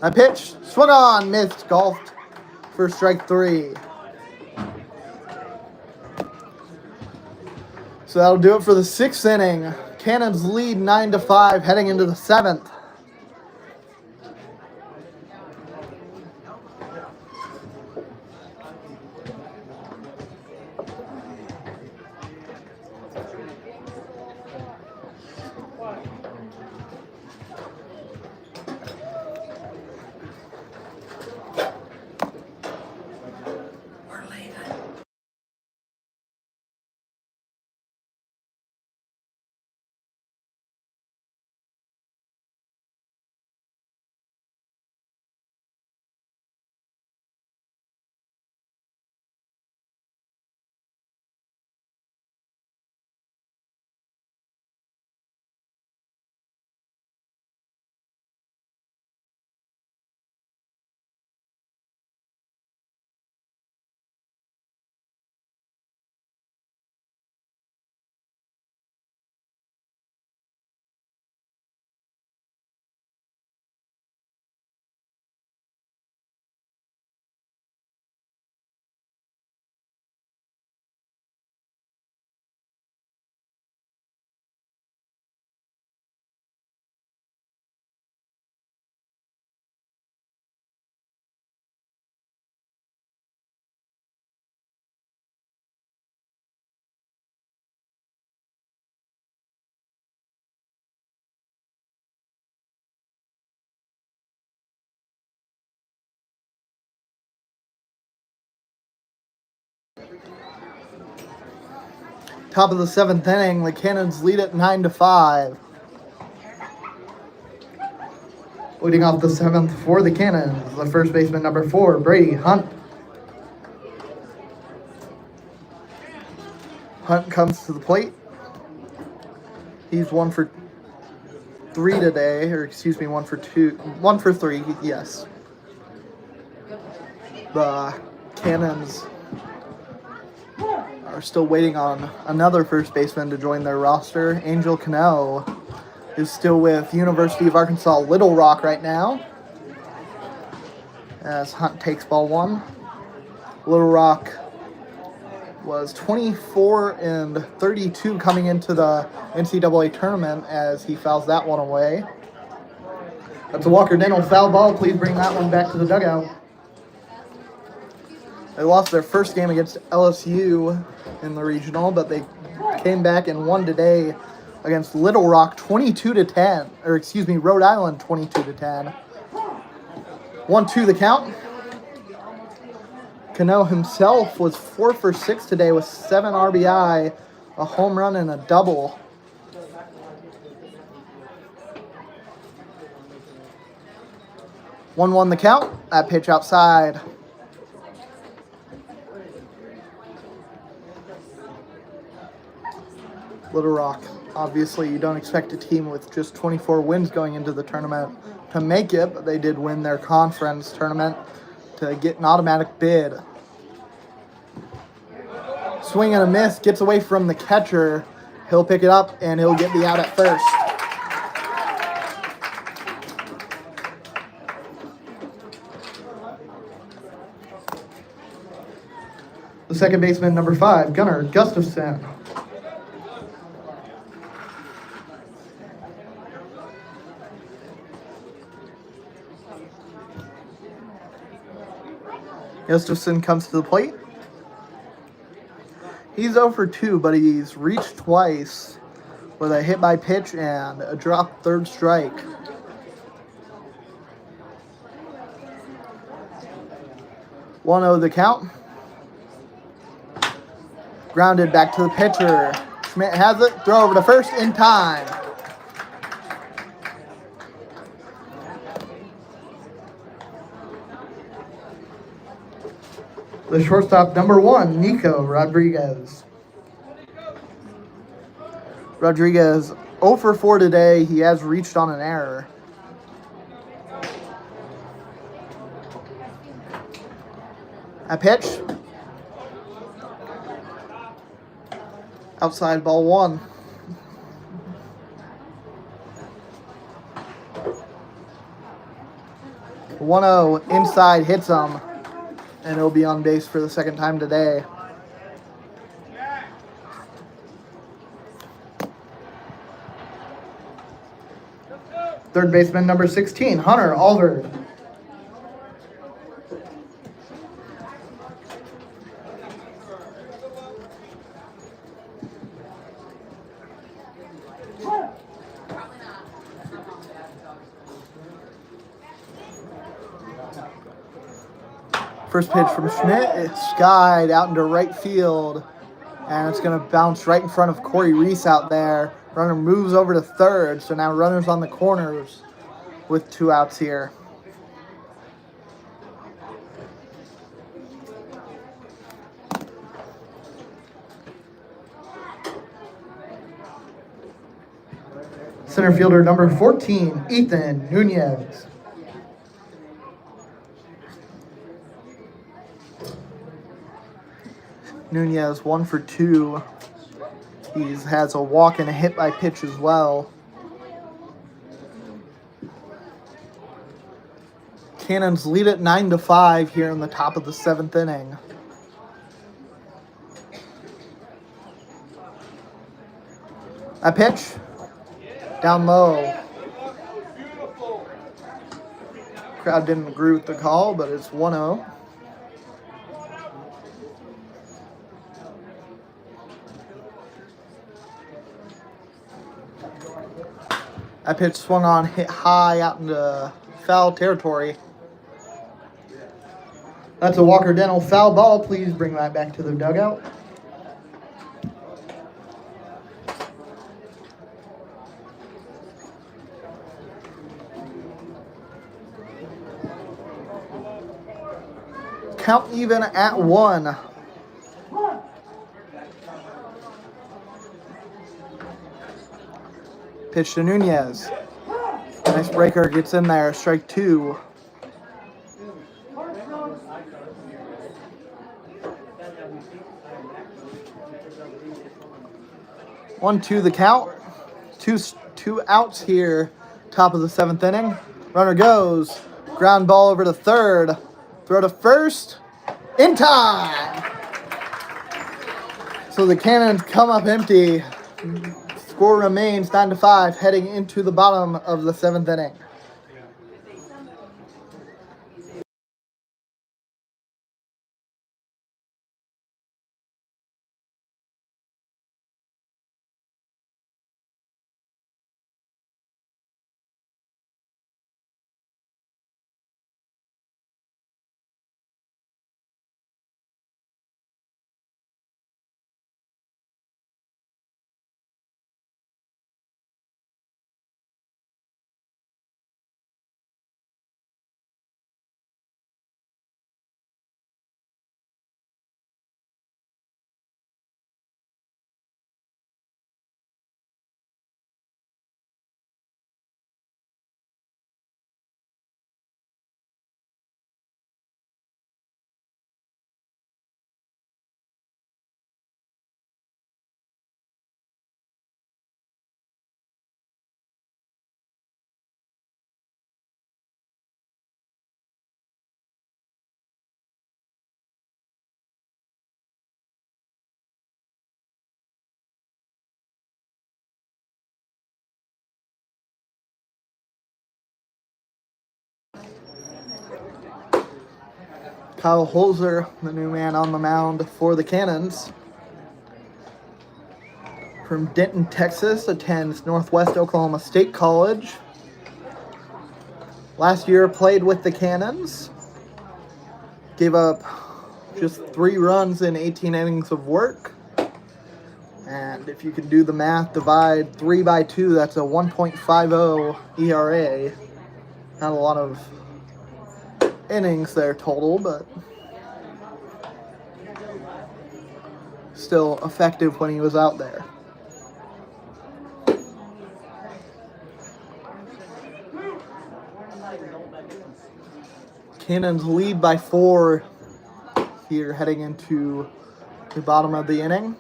A pitch, swung on, missed, golfed for strike 3. So that'll do it for the 6th inning. Cannons lead 9-5 heading into the 7th. Top of the 7th inning, the Cannons lead at 9-5. Leading off the 7th for the Cannons, the first baseman number 4, Brady Hunt. Hunt comes to the plate. He's 1 for 3 today, or excuse me, 1 for 2, 1 for 3, yes. The Cannons are still waiting on another first baseman to join their roster. Angel Cano is still with University of Arkansas Little Rock right now, as Hunt takes ball 1. Little Rock was 24-32 coming into the NCAA tournament as he fouls that one away. That's a Walker Dental foul ball. Please bring that one back to the dugout. They lost their first game against LSU in the regional, but they came back and won today against Little Rock 22-10, or excuse me, Rhode Island 22-10. 1-2 the count. Cano himself was 4 for 6 today with 7 RBI, a home run and a double. One the count. That pitch outside. Little Rock. Obviously, you don't expect a team with just 24 wins going into the tournament to make it, but they did win their conference tournament to get an automatic bid. Swing and a miss, gets away from the catcher. He'll pick it up, and he'll get the out at first. The second baseman, number 5, Gunnar Gustafson. Gustafson comes to the plate. He's 0 for 2, but he's reached twice with a hit by pitch and a drop third strike. 1-0 the count. Grounded back to the pitcher. Schmidt has it. Throw over to first in time. The shortstop, number 1, Nico Rodriguez. Rodriguez 0 for 4 today. He has reached on an error. A pitch. Outside ball 1. 1-0 inside hits him, and he'll be on base for the second time today. Third baseman number 16, Hunter Alvord. First pitch from Schmidt, it's skied out into right field, and it's going to bounce right in front of Corey Reese out there. Runner moves over to third, so now runners on the corners with 2 outs here. Center fielder number 14, Ethan Nunez. Nunez 1 for 2. He has a walk and a hit by pitch as well. Cannons lead at 9-5 here in the top of the 7th inning. A pitch down low. Crowd didn't agree with the call, but it's 1-0. That pitch swung on, hit high out into foul territory. That's a Walker Dental foul ball. Please bring that back to the dugout. Count even at 1. Pitch to Nunez. Nice breaker, gets in there. Strike 2. 1-2 the count. Two outs here. Top of the 7th inning. Runner goes. Ground ball over to third. Throw to first. In time. So the Cannons come up empty. Score remains 9-5 heading into the bottom of the 7th inning. Kyle Holzer, the new man on the mound for the Cannons. From Denton, Texas, attends Northwest Oklahoma State College. Last year played with the Cannons. Gave up just 3 runs in 18 innings of work. And if you can do the math, divide 3 by 2, that's a 1.50 ERA. Not a lot of innings there total, but still effective when he was out there. Cannons lead by 4 here heading into the bottom of the inning.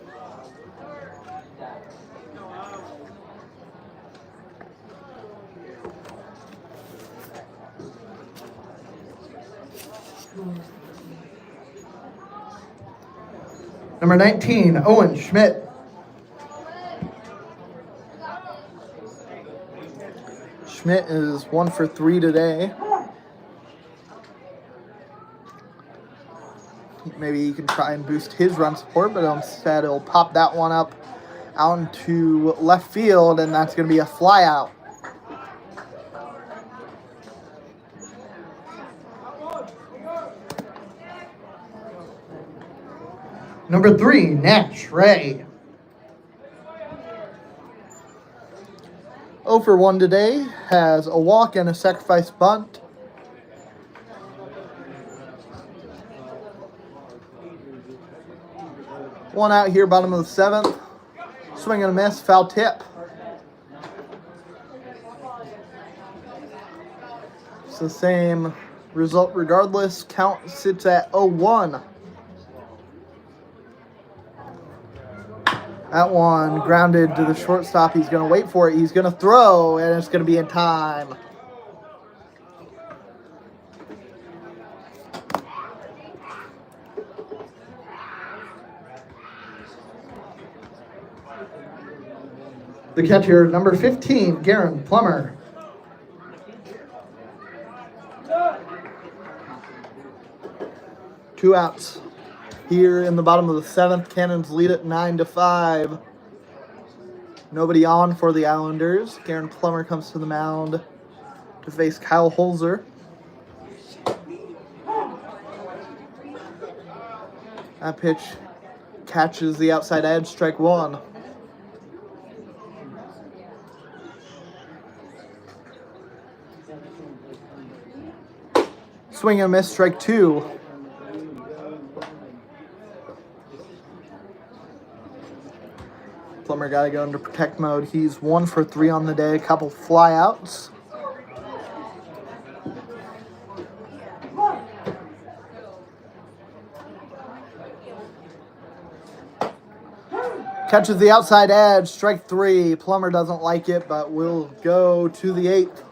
Number 19, Owen Schmidt. Schmidt is 1 for 3 today. Maybe he can try and boost his run support, but instead he'll pop that one up out into left field, and that's going to be a fly out. Number 3, Nash Ray. 0 for 1 today, has a walk and a sacrifice bunt. One out here, bottom of the 7th. Swing and a miss, foul tip. It's the same result regardless. Count sits at 0-1. That one grounded to the shortstop. He's going to wait for it. He's going to throw, and it's going to be in time. The catcher, number 15, Garen Plummer. Two outs here in the bottom of the 7th. Cannons lead at 9-5. Nobody on for the Islanders. Garen Plummer comes to the mound to face Kyle Holzer. That pitch catches the outside edge, strike 1. Swing and a miss, strike 2. Plummer got to go into protect mode. He's 1 for 3 on the day, a couple flyouts. Catches the outside edge, strike 3. Plummer doesn't like it, but will go to the 8th.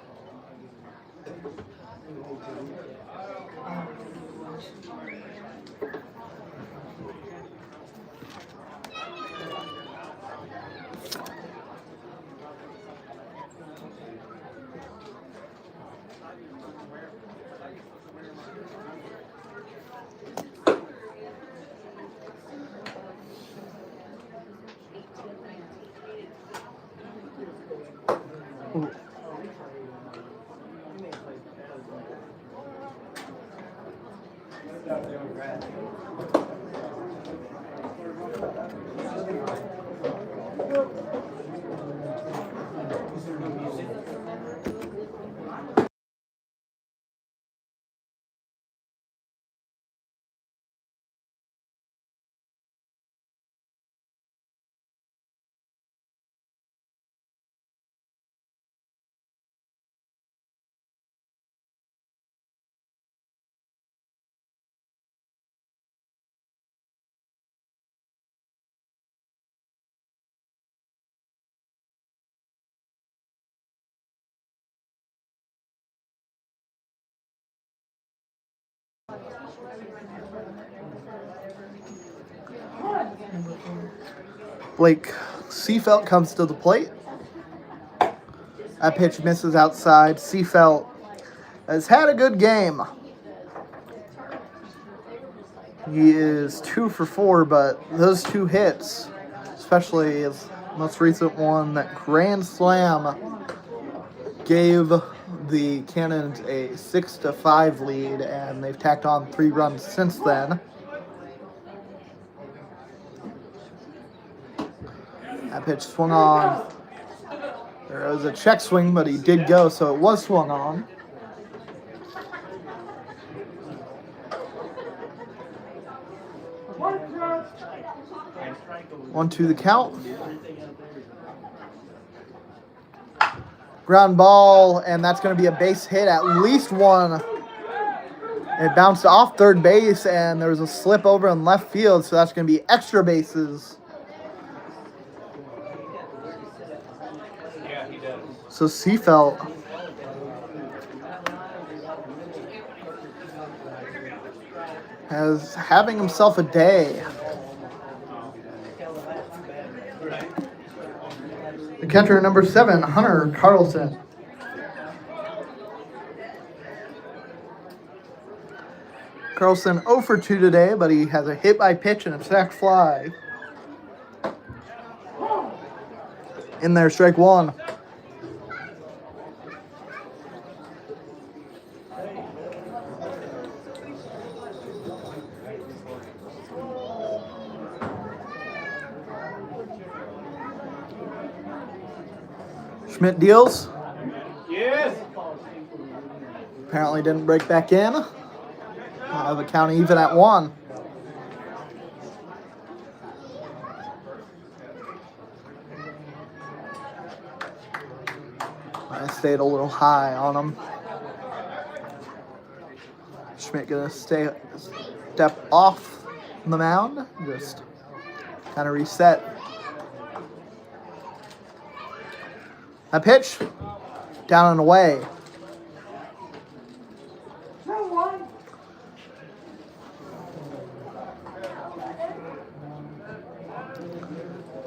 Blake Seafelt comes to the plate. That pitch misses outside. Seafelt has had a good game. He is 2 for 4, but those 2 hits, especially his most recent one, that grand slam, gave the Cannons a 6-5 lead, and they've tacked on 3 runs since then. That pitch swung on. There was a check swing, but he did go, so it was swung on. 1-2 the count. Ground ball, and that's going to be a base hit, at least one. It bounced off third base, and there was a slip over in left field, so that's going to be extra bases. So Seafelt has having himself a day. The catcher, number 7, Hunter Carlson. Carlson 0 for 2 today, but he has a hit by pitch and a sac fly. In there, strike 1. Schmidt deals. Yes. Apparently didn't break back in. I'll have a count even at 1. I stayed a little high on him. Schmidt gonna step off the mound, just kind of reset. A pitch, down and away.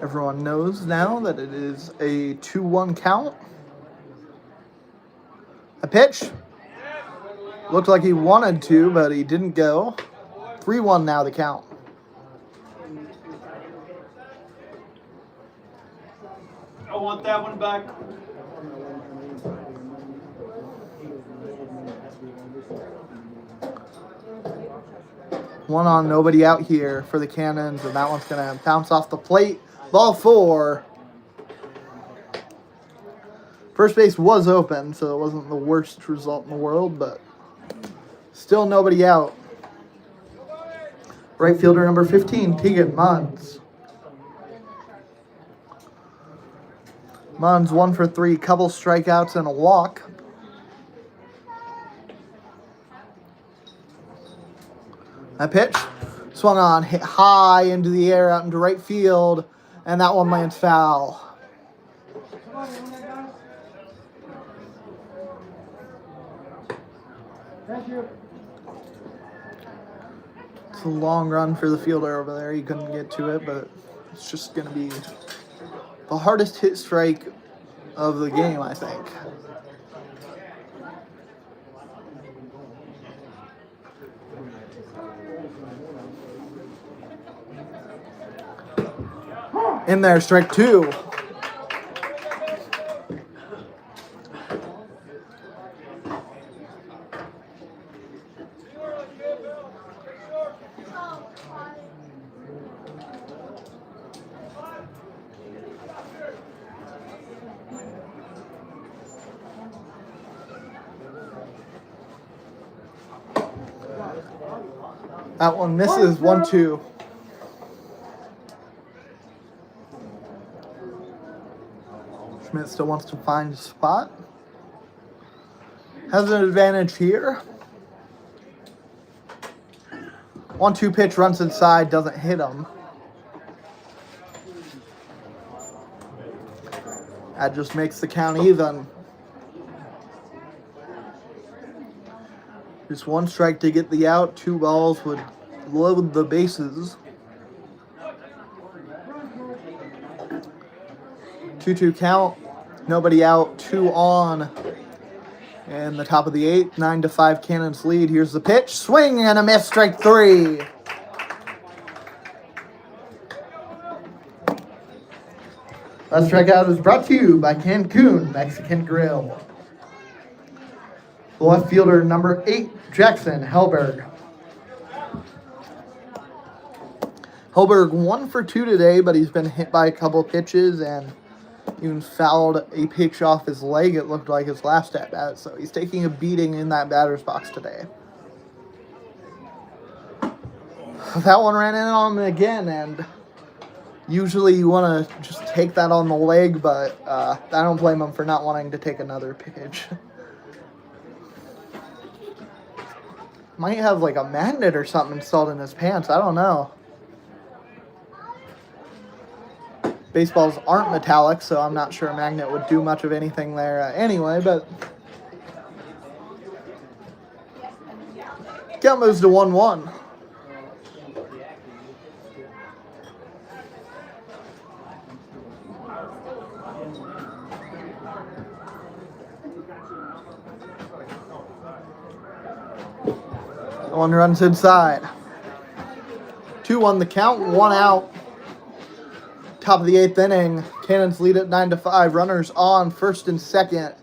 Everyone knows now that it is a 2-1 count. A pitch. Looked like he wanted to, but he didn't go. 3-1 now the count. I want that one back. One on, nobody out here for the Cannons, and that one's going to bounce off the plate. Ball 4. First base was open, so it wasn't the worst result in the world, but still nobody out. Right fielder number 15, Tegan Munns. Munns 1 for 3, couple strikeouts and a walk. A pitch, swung on, hit high into the air out into right field, and that one lands foul. It's a long run for the fielder over there. He couldn't get to it, but it's just going to be the hardest hit strike of the game, I think. In there, strike 2. That one misses, 1-2. Schmidt still wants to find a spot. Has an advantage here. 1-2 pitch, runs inside, doesn't hit him. That just makes the count even. Just one strike to get the out. 2 balls would load the bases. 2-2 count. Nobody out. 2 on. And the top of the 8th. 9-5 Cannons lead. Here's the pitch. Swing and a miss. Strike 3. That strikeout is brought to you by Cancun Mexican Grill. The left fielder, number 8, Jackson Hellberg. Hellberg 1 for 2 today, but he's been hit by a couple pitches and even fouled a pitch off his leg, it looked like, his last at bat. So he's taking a beating in that batter's box today. That one ran in on him again, and usually you want to just take that on the leg, but I don't blame him for not wanting to take another pitch. Might have like a magnet or something installed in his pants. I don't know. Baseballs aren't metallic, so I'm not sure a magnet would do much of anything there anyway, but count moves to 1-1. One runs inside. 2-1 the count, 1 out. Top of the 8th inning. Cannons lead at 9-5. Runners on first and second.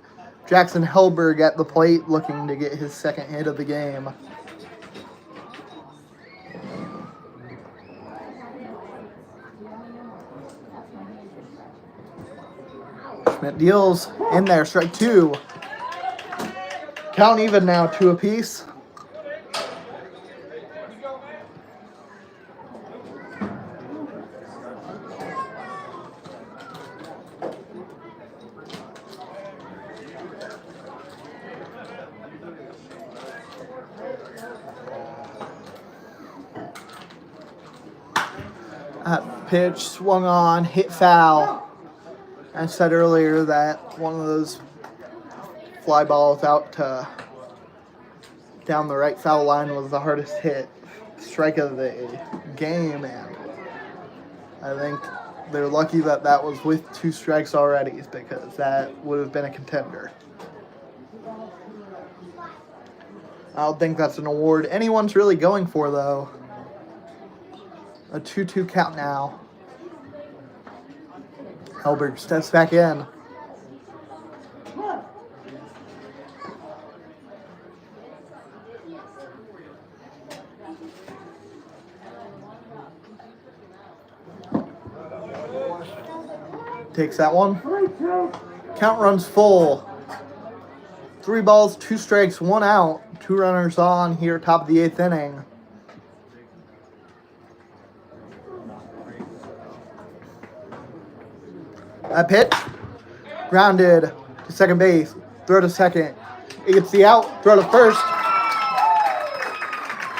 Jackson Hellberg at the plate looking to get his second hit of the game. Schmidt deals in there. Strike 2. Count even now, 2 apiece. That pitch swung on, hit foul. I said earlier that one of those fly balls out down the right foul line was the hardest hit strike of the game, and I think they're lucky that that was with 2 strikes already, because that would have been a contender. I don't think that's an award anyone's really going for, though. A 2-2 count now. Hellberg steps back in. Takes that one. Count runs full. 3 balls, 2 strikes, 1 out. 2 runners on here, top of the 8th inning. That pitch, grounded to second base, throw to second. It gets the out, throw to first.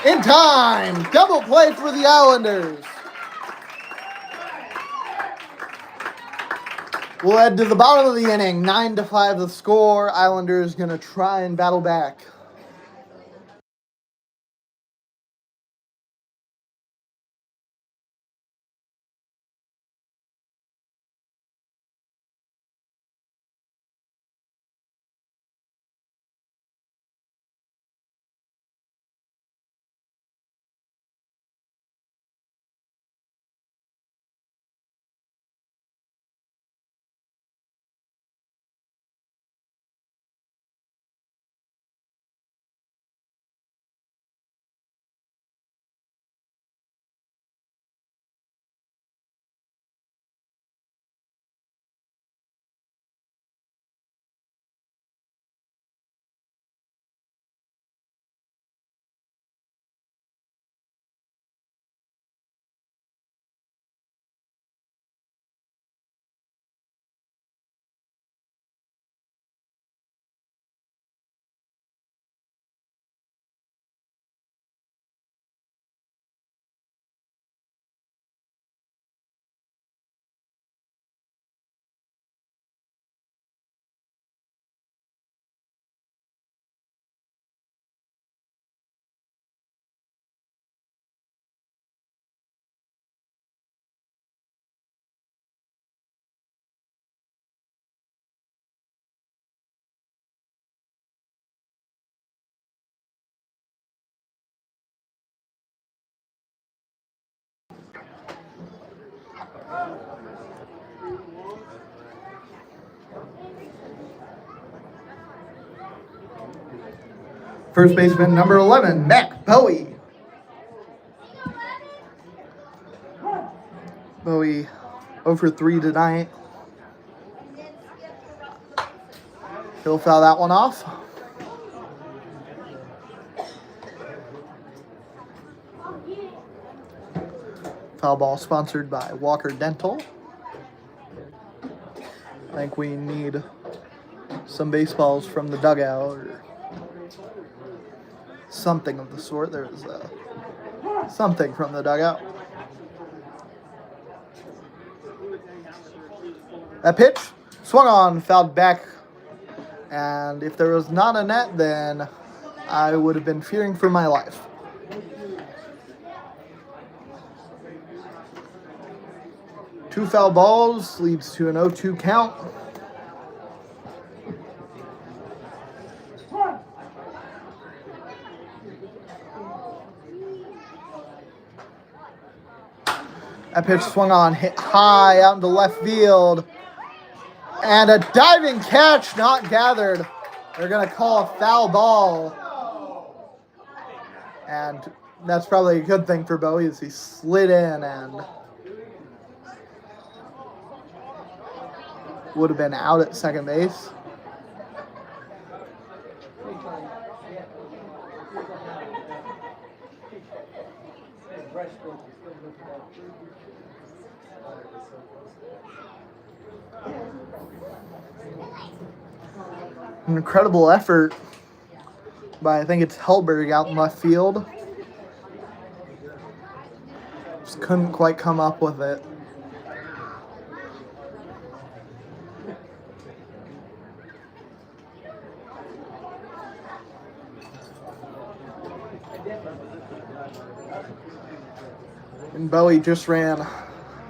In time, double play for the Islanders. We'll head to the bottom of the inning, 9-5 the score. Islanders gonna try and battle back. First baseman number 11, Mac Bowie. Bowie 0 for 3 tonight. He'll foul that one off. Foul ball sponsored by Walker Dental. I think we need some baseballs from the dugout or something of the sort. There's something from the dugout. That pitch swung on, fouled back, and if there was not a net, then I would have been fearing for my life. Two foul balls leads to an 0-2 count. That pitch swung on, hit high out into left field. And a diving catch not gathered. They're going to call a foul ball. And that's probably a good thing for Bowie as he slid in and would have been out at second base. An incredible effort by, I think it's Hellberg out in left field. Just couldn't quite come up with it. And Bowie just ran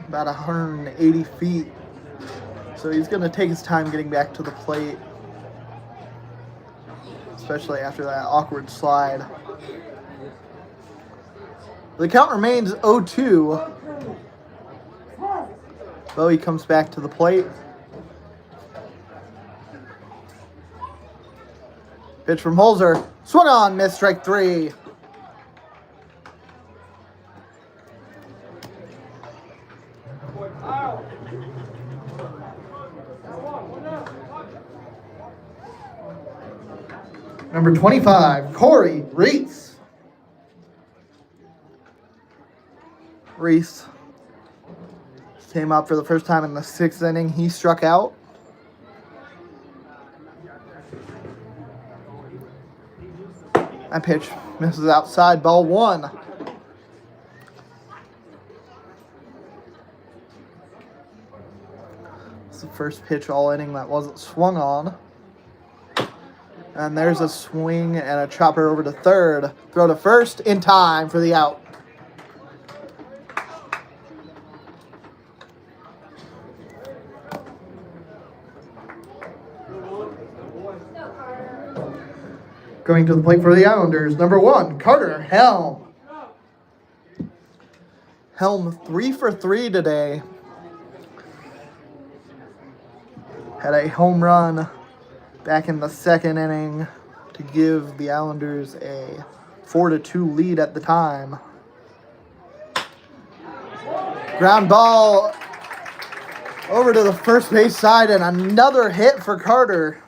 about 180 feet. So he's going to take his time getting back to the plate, especially after that awkward slide. The count remains 0-2. Bowie comes back to the plate. Pitch from Holzer. Swung on, missed, strike three. Number 25, Corey Reese. Reese came up for the first time in the 6th inning. He struck out. That pitch misses outside, ball one. It's the first pitch all inning that wasn't swung on. And there's a swing and a chopper over to third. Throw to first in time for the out. Going to the plate for the Islanders, number 1, Carter Helm. Helm 3 for 3 today. Had a home run back in the 2nd inning to give the Islanders a 4-2 lead at the time. Ground ball over to the first base side and another hit for Carter.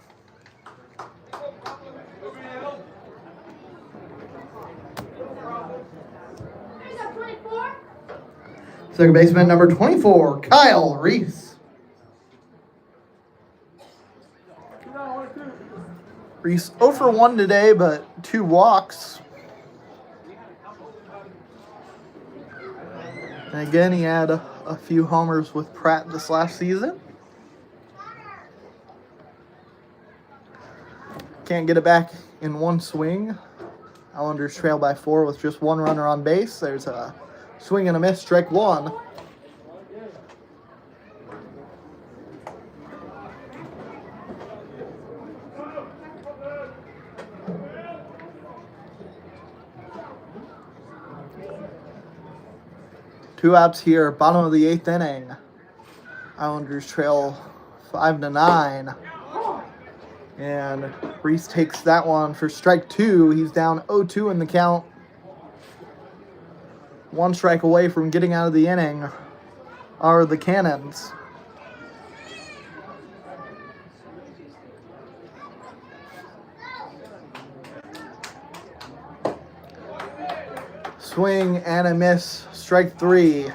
Second baseman number 24, Kyle Reese. Reese 0 for 1 today, but 2 walks. And again, he had a few homers with Pratt this last season. Can't get it back in one swing. Islanders trail by 4 with just 1 runner on base. There's a swing and a miss, strike 1. Two outs here, bottom of the 8th inning. Islanders trail 5-9. And Reese takes that one for strike 2. He's down 0-2 in the count. 1 strike away from getting out of the inning are the Cannons. Swing and a miss, strike 3.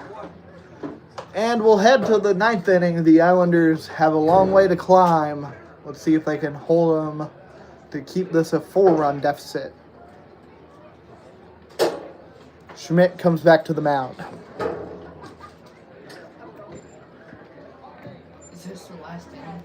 And we'll head to the ninth inning. The Islanders have a long way to climb. Let's see if they can hold them to keep this a 4-run deficit. Schmidt comes back to the mound. Is this the last inning?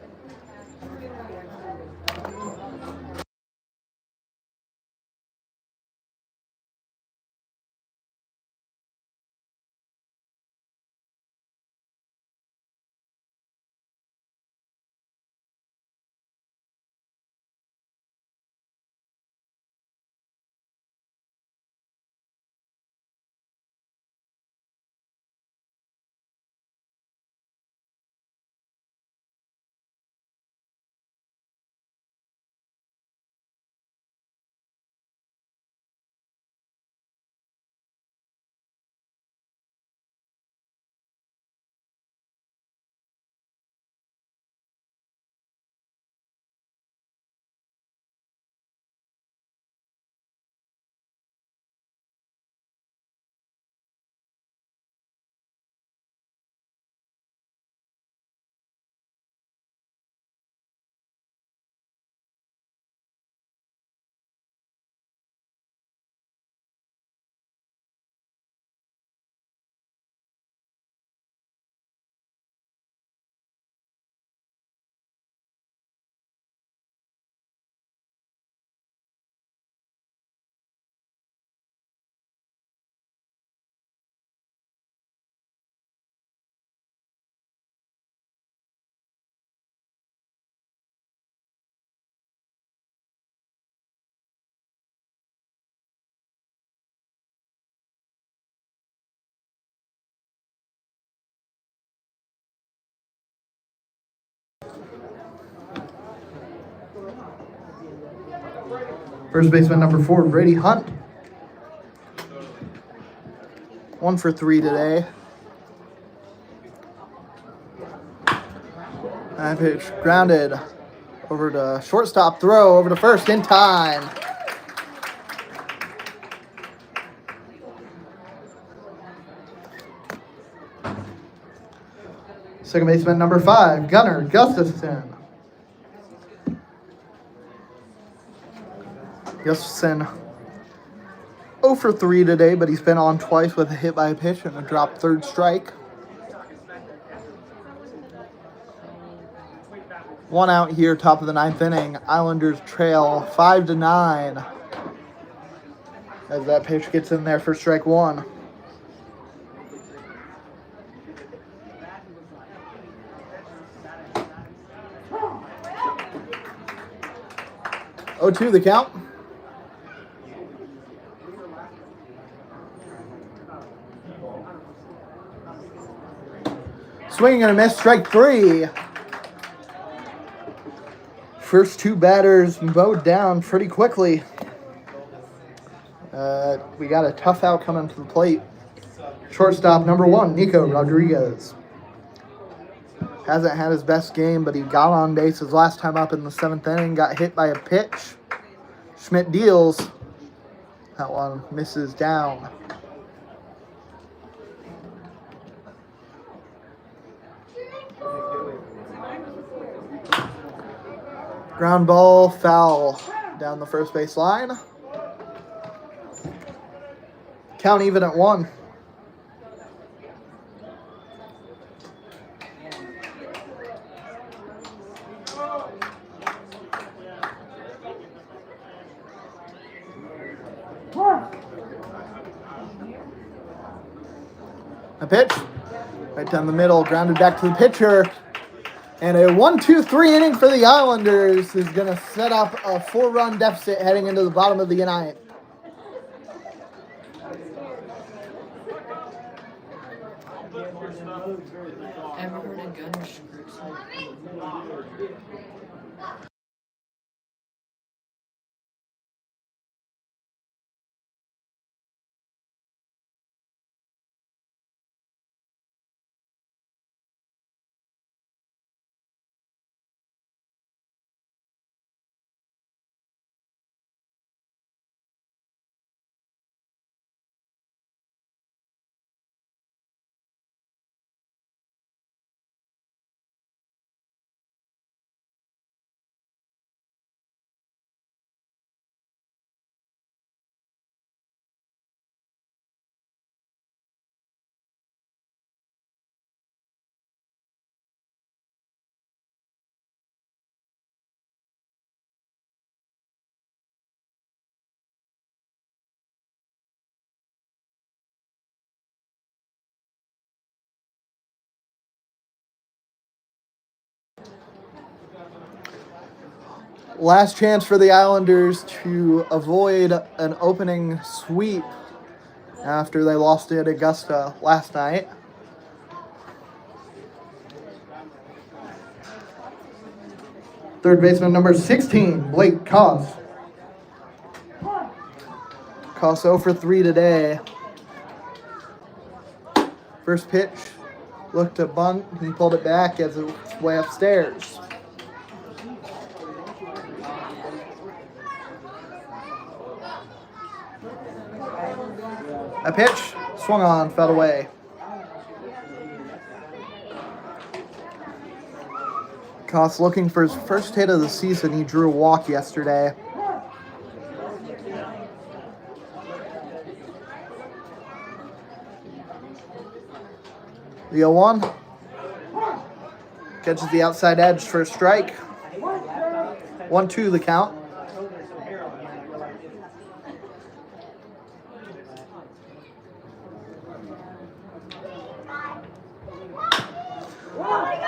First baseman number 4, Brady Hunt. 1 for 3 today. And pitch grounded over to shortstop, throw over to first in time. Second baseman number 5, Gunnar Gustafson. Gustafson 0 for 3 today, but he's been on twice with a hit by a pitch and a dropped third strike. 1 out here, top of the 9th inning. Islanders trail 5-9. As that pitch gets in there for strike 1. 0-2 the count. Swing and a miss, strike 3. First 2 batters mowed down pretty quickly. We got a tough out coming to the plate. Shortstop number 1, Nico Rodriguez. Hasn't had his best game, but he got on base his last time up in the 7th inning. Got hit by a pitch. Schmidt deals. That one misses down. Ground ball, foul down the first base line. Count even at 1. A pitch right down the middle, grounded back to the pitcher. And a 1-2-3 inning for the Islanders is going to set up a 4-run deficit heading into the bottom of the 9th. Ever heard of Gunner's Last chance for the Islanders to avoid an opening sweep after they lost at Augusta last night. Third baseman number 16, Blake Koss. Koss 0 for 3 today. First pitch, looked to bunt. He pulled it back as it's way upstairs. A pitch, swung on, fell away. Koss looking for his first hit of the season. He drew a walk yesterday. The 0-1. Catches the outside edge for a strike. 1-2 the count.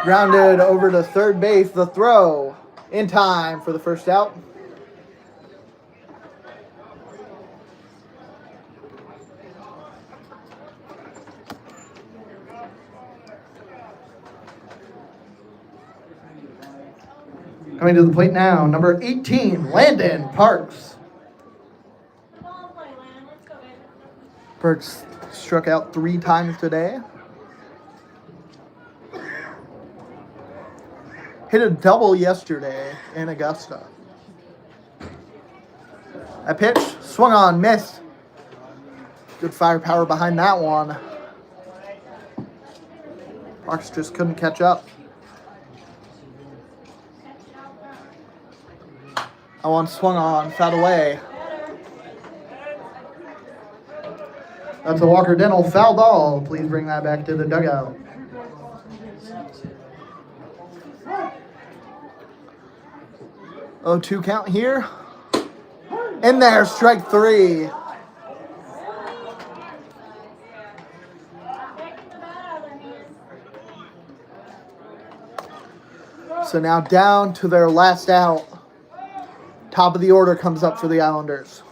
Grounded over to third base. The throw in time for the first out. Coming to the plate now, number 18, Landon Parks. Parks struck out 3 times today. Hit a double yesterday in Augusta. A pitch, swung on, missed. Good firepower behind that one. Parks just couldn't catch up. That one swung on, fouled away. That's a Walker Dental foul ball. Please bring that back to the dugout. Oh, 2 count here. In there, strike 3. So now down to their last out. Top of the order comes up for the Islanders.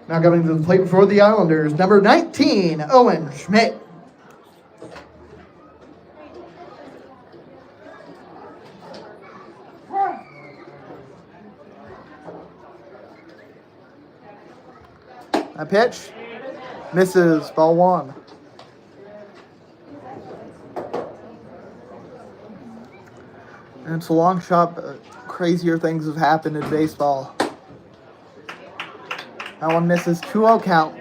Now coming to the plate for the Islanders, number 19, Owen Schmidt. A pitch, misses, ball 1. And it's a long shot, but crazier things have happened in baseball. That one misses, 2-0 count.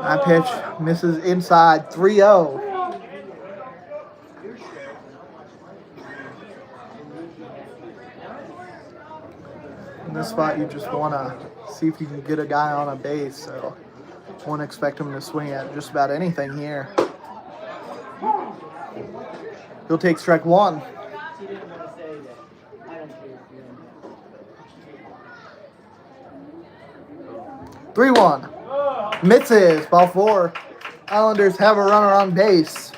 That pitch misses inside, 3-0. In this spot, you just want to see if you can get a guy on a base, so won't expect him to swing at just about anything here. He'll take strike 1. 3-1. Misses, ball 4. Islanders have a runner on base.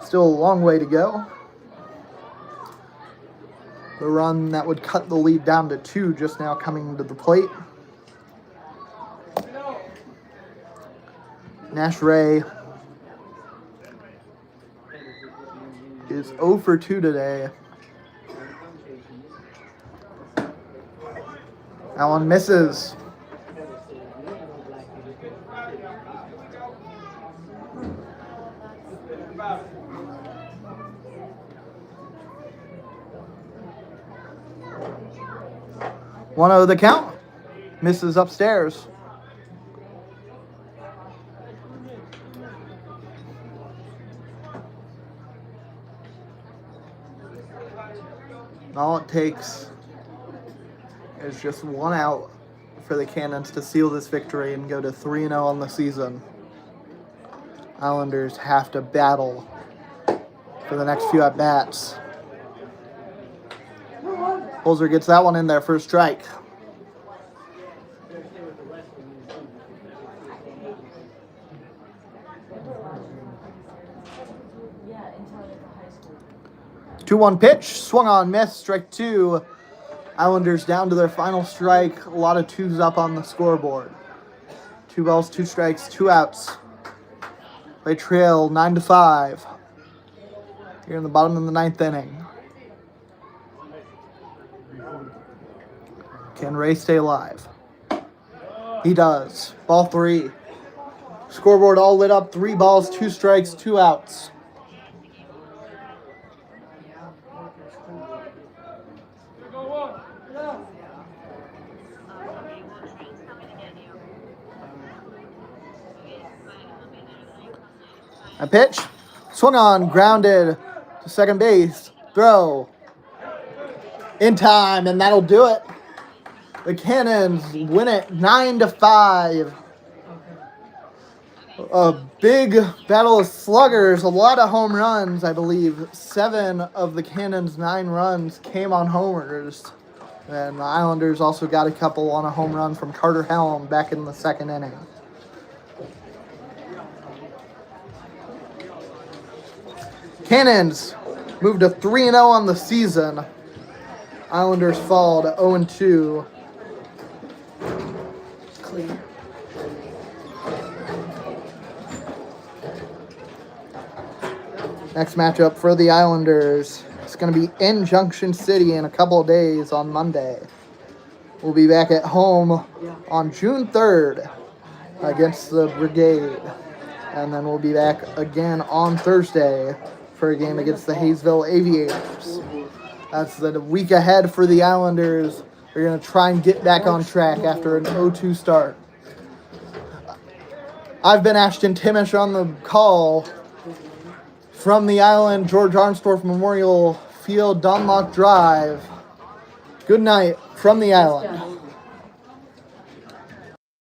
Still a long way to go. The run that would cut the lead down to 2 just now coming to the plate. Nash Ray is 0 for 2 today. That one misses. One of the count. Misses upstairs. All it takes is just 1 out for the Cannons to seal this victory and go to 3-0 on the season. Islanders have to battle for the next few at-bats. Holzer gets that one in there for a strike. Two 2-1 pitch, swung on, missed, strike two. Islanders down to their final strike. A lot of twos up on the scoreboard. 2 balls, 2 strikes, 2 outs. They trail 9-5. Here in the bottom of the 9th inning. Can Ray stay alive? He does. Ball 3. Scoreboard all lit up. 3 balls, 2 strikes, 2 outs. A pitch, swung on, grounded to second base, throw, in time, and that'll do it. The Cannons win it 9-5. A big battle of sluggers, a lot of home runs, I believe. 7 of the Cannons' 9 runs came on homers. And the Islanders also got a couple on a home run from Carter Helm back in the 2nd inning. Cannons moved to 3-0 on the season. Islanders fall to 0-2. Clear. Next matchup for the Islanders. It's going to be in Junction City in a couple of days on Monday. We'll be back at home on June 3rd against the Brigade. And then we'll be back again on Thursday for a game against the Hayesville Aviators. That's the week ahead for the Islanders. They're going to try and get back on track after an 0-2 start. I've been Ashton Timish on the call from the Island, George Armstorff Memorial Field, Dunlock Drive. Good night from the Island.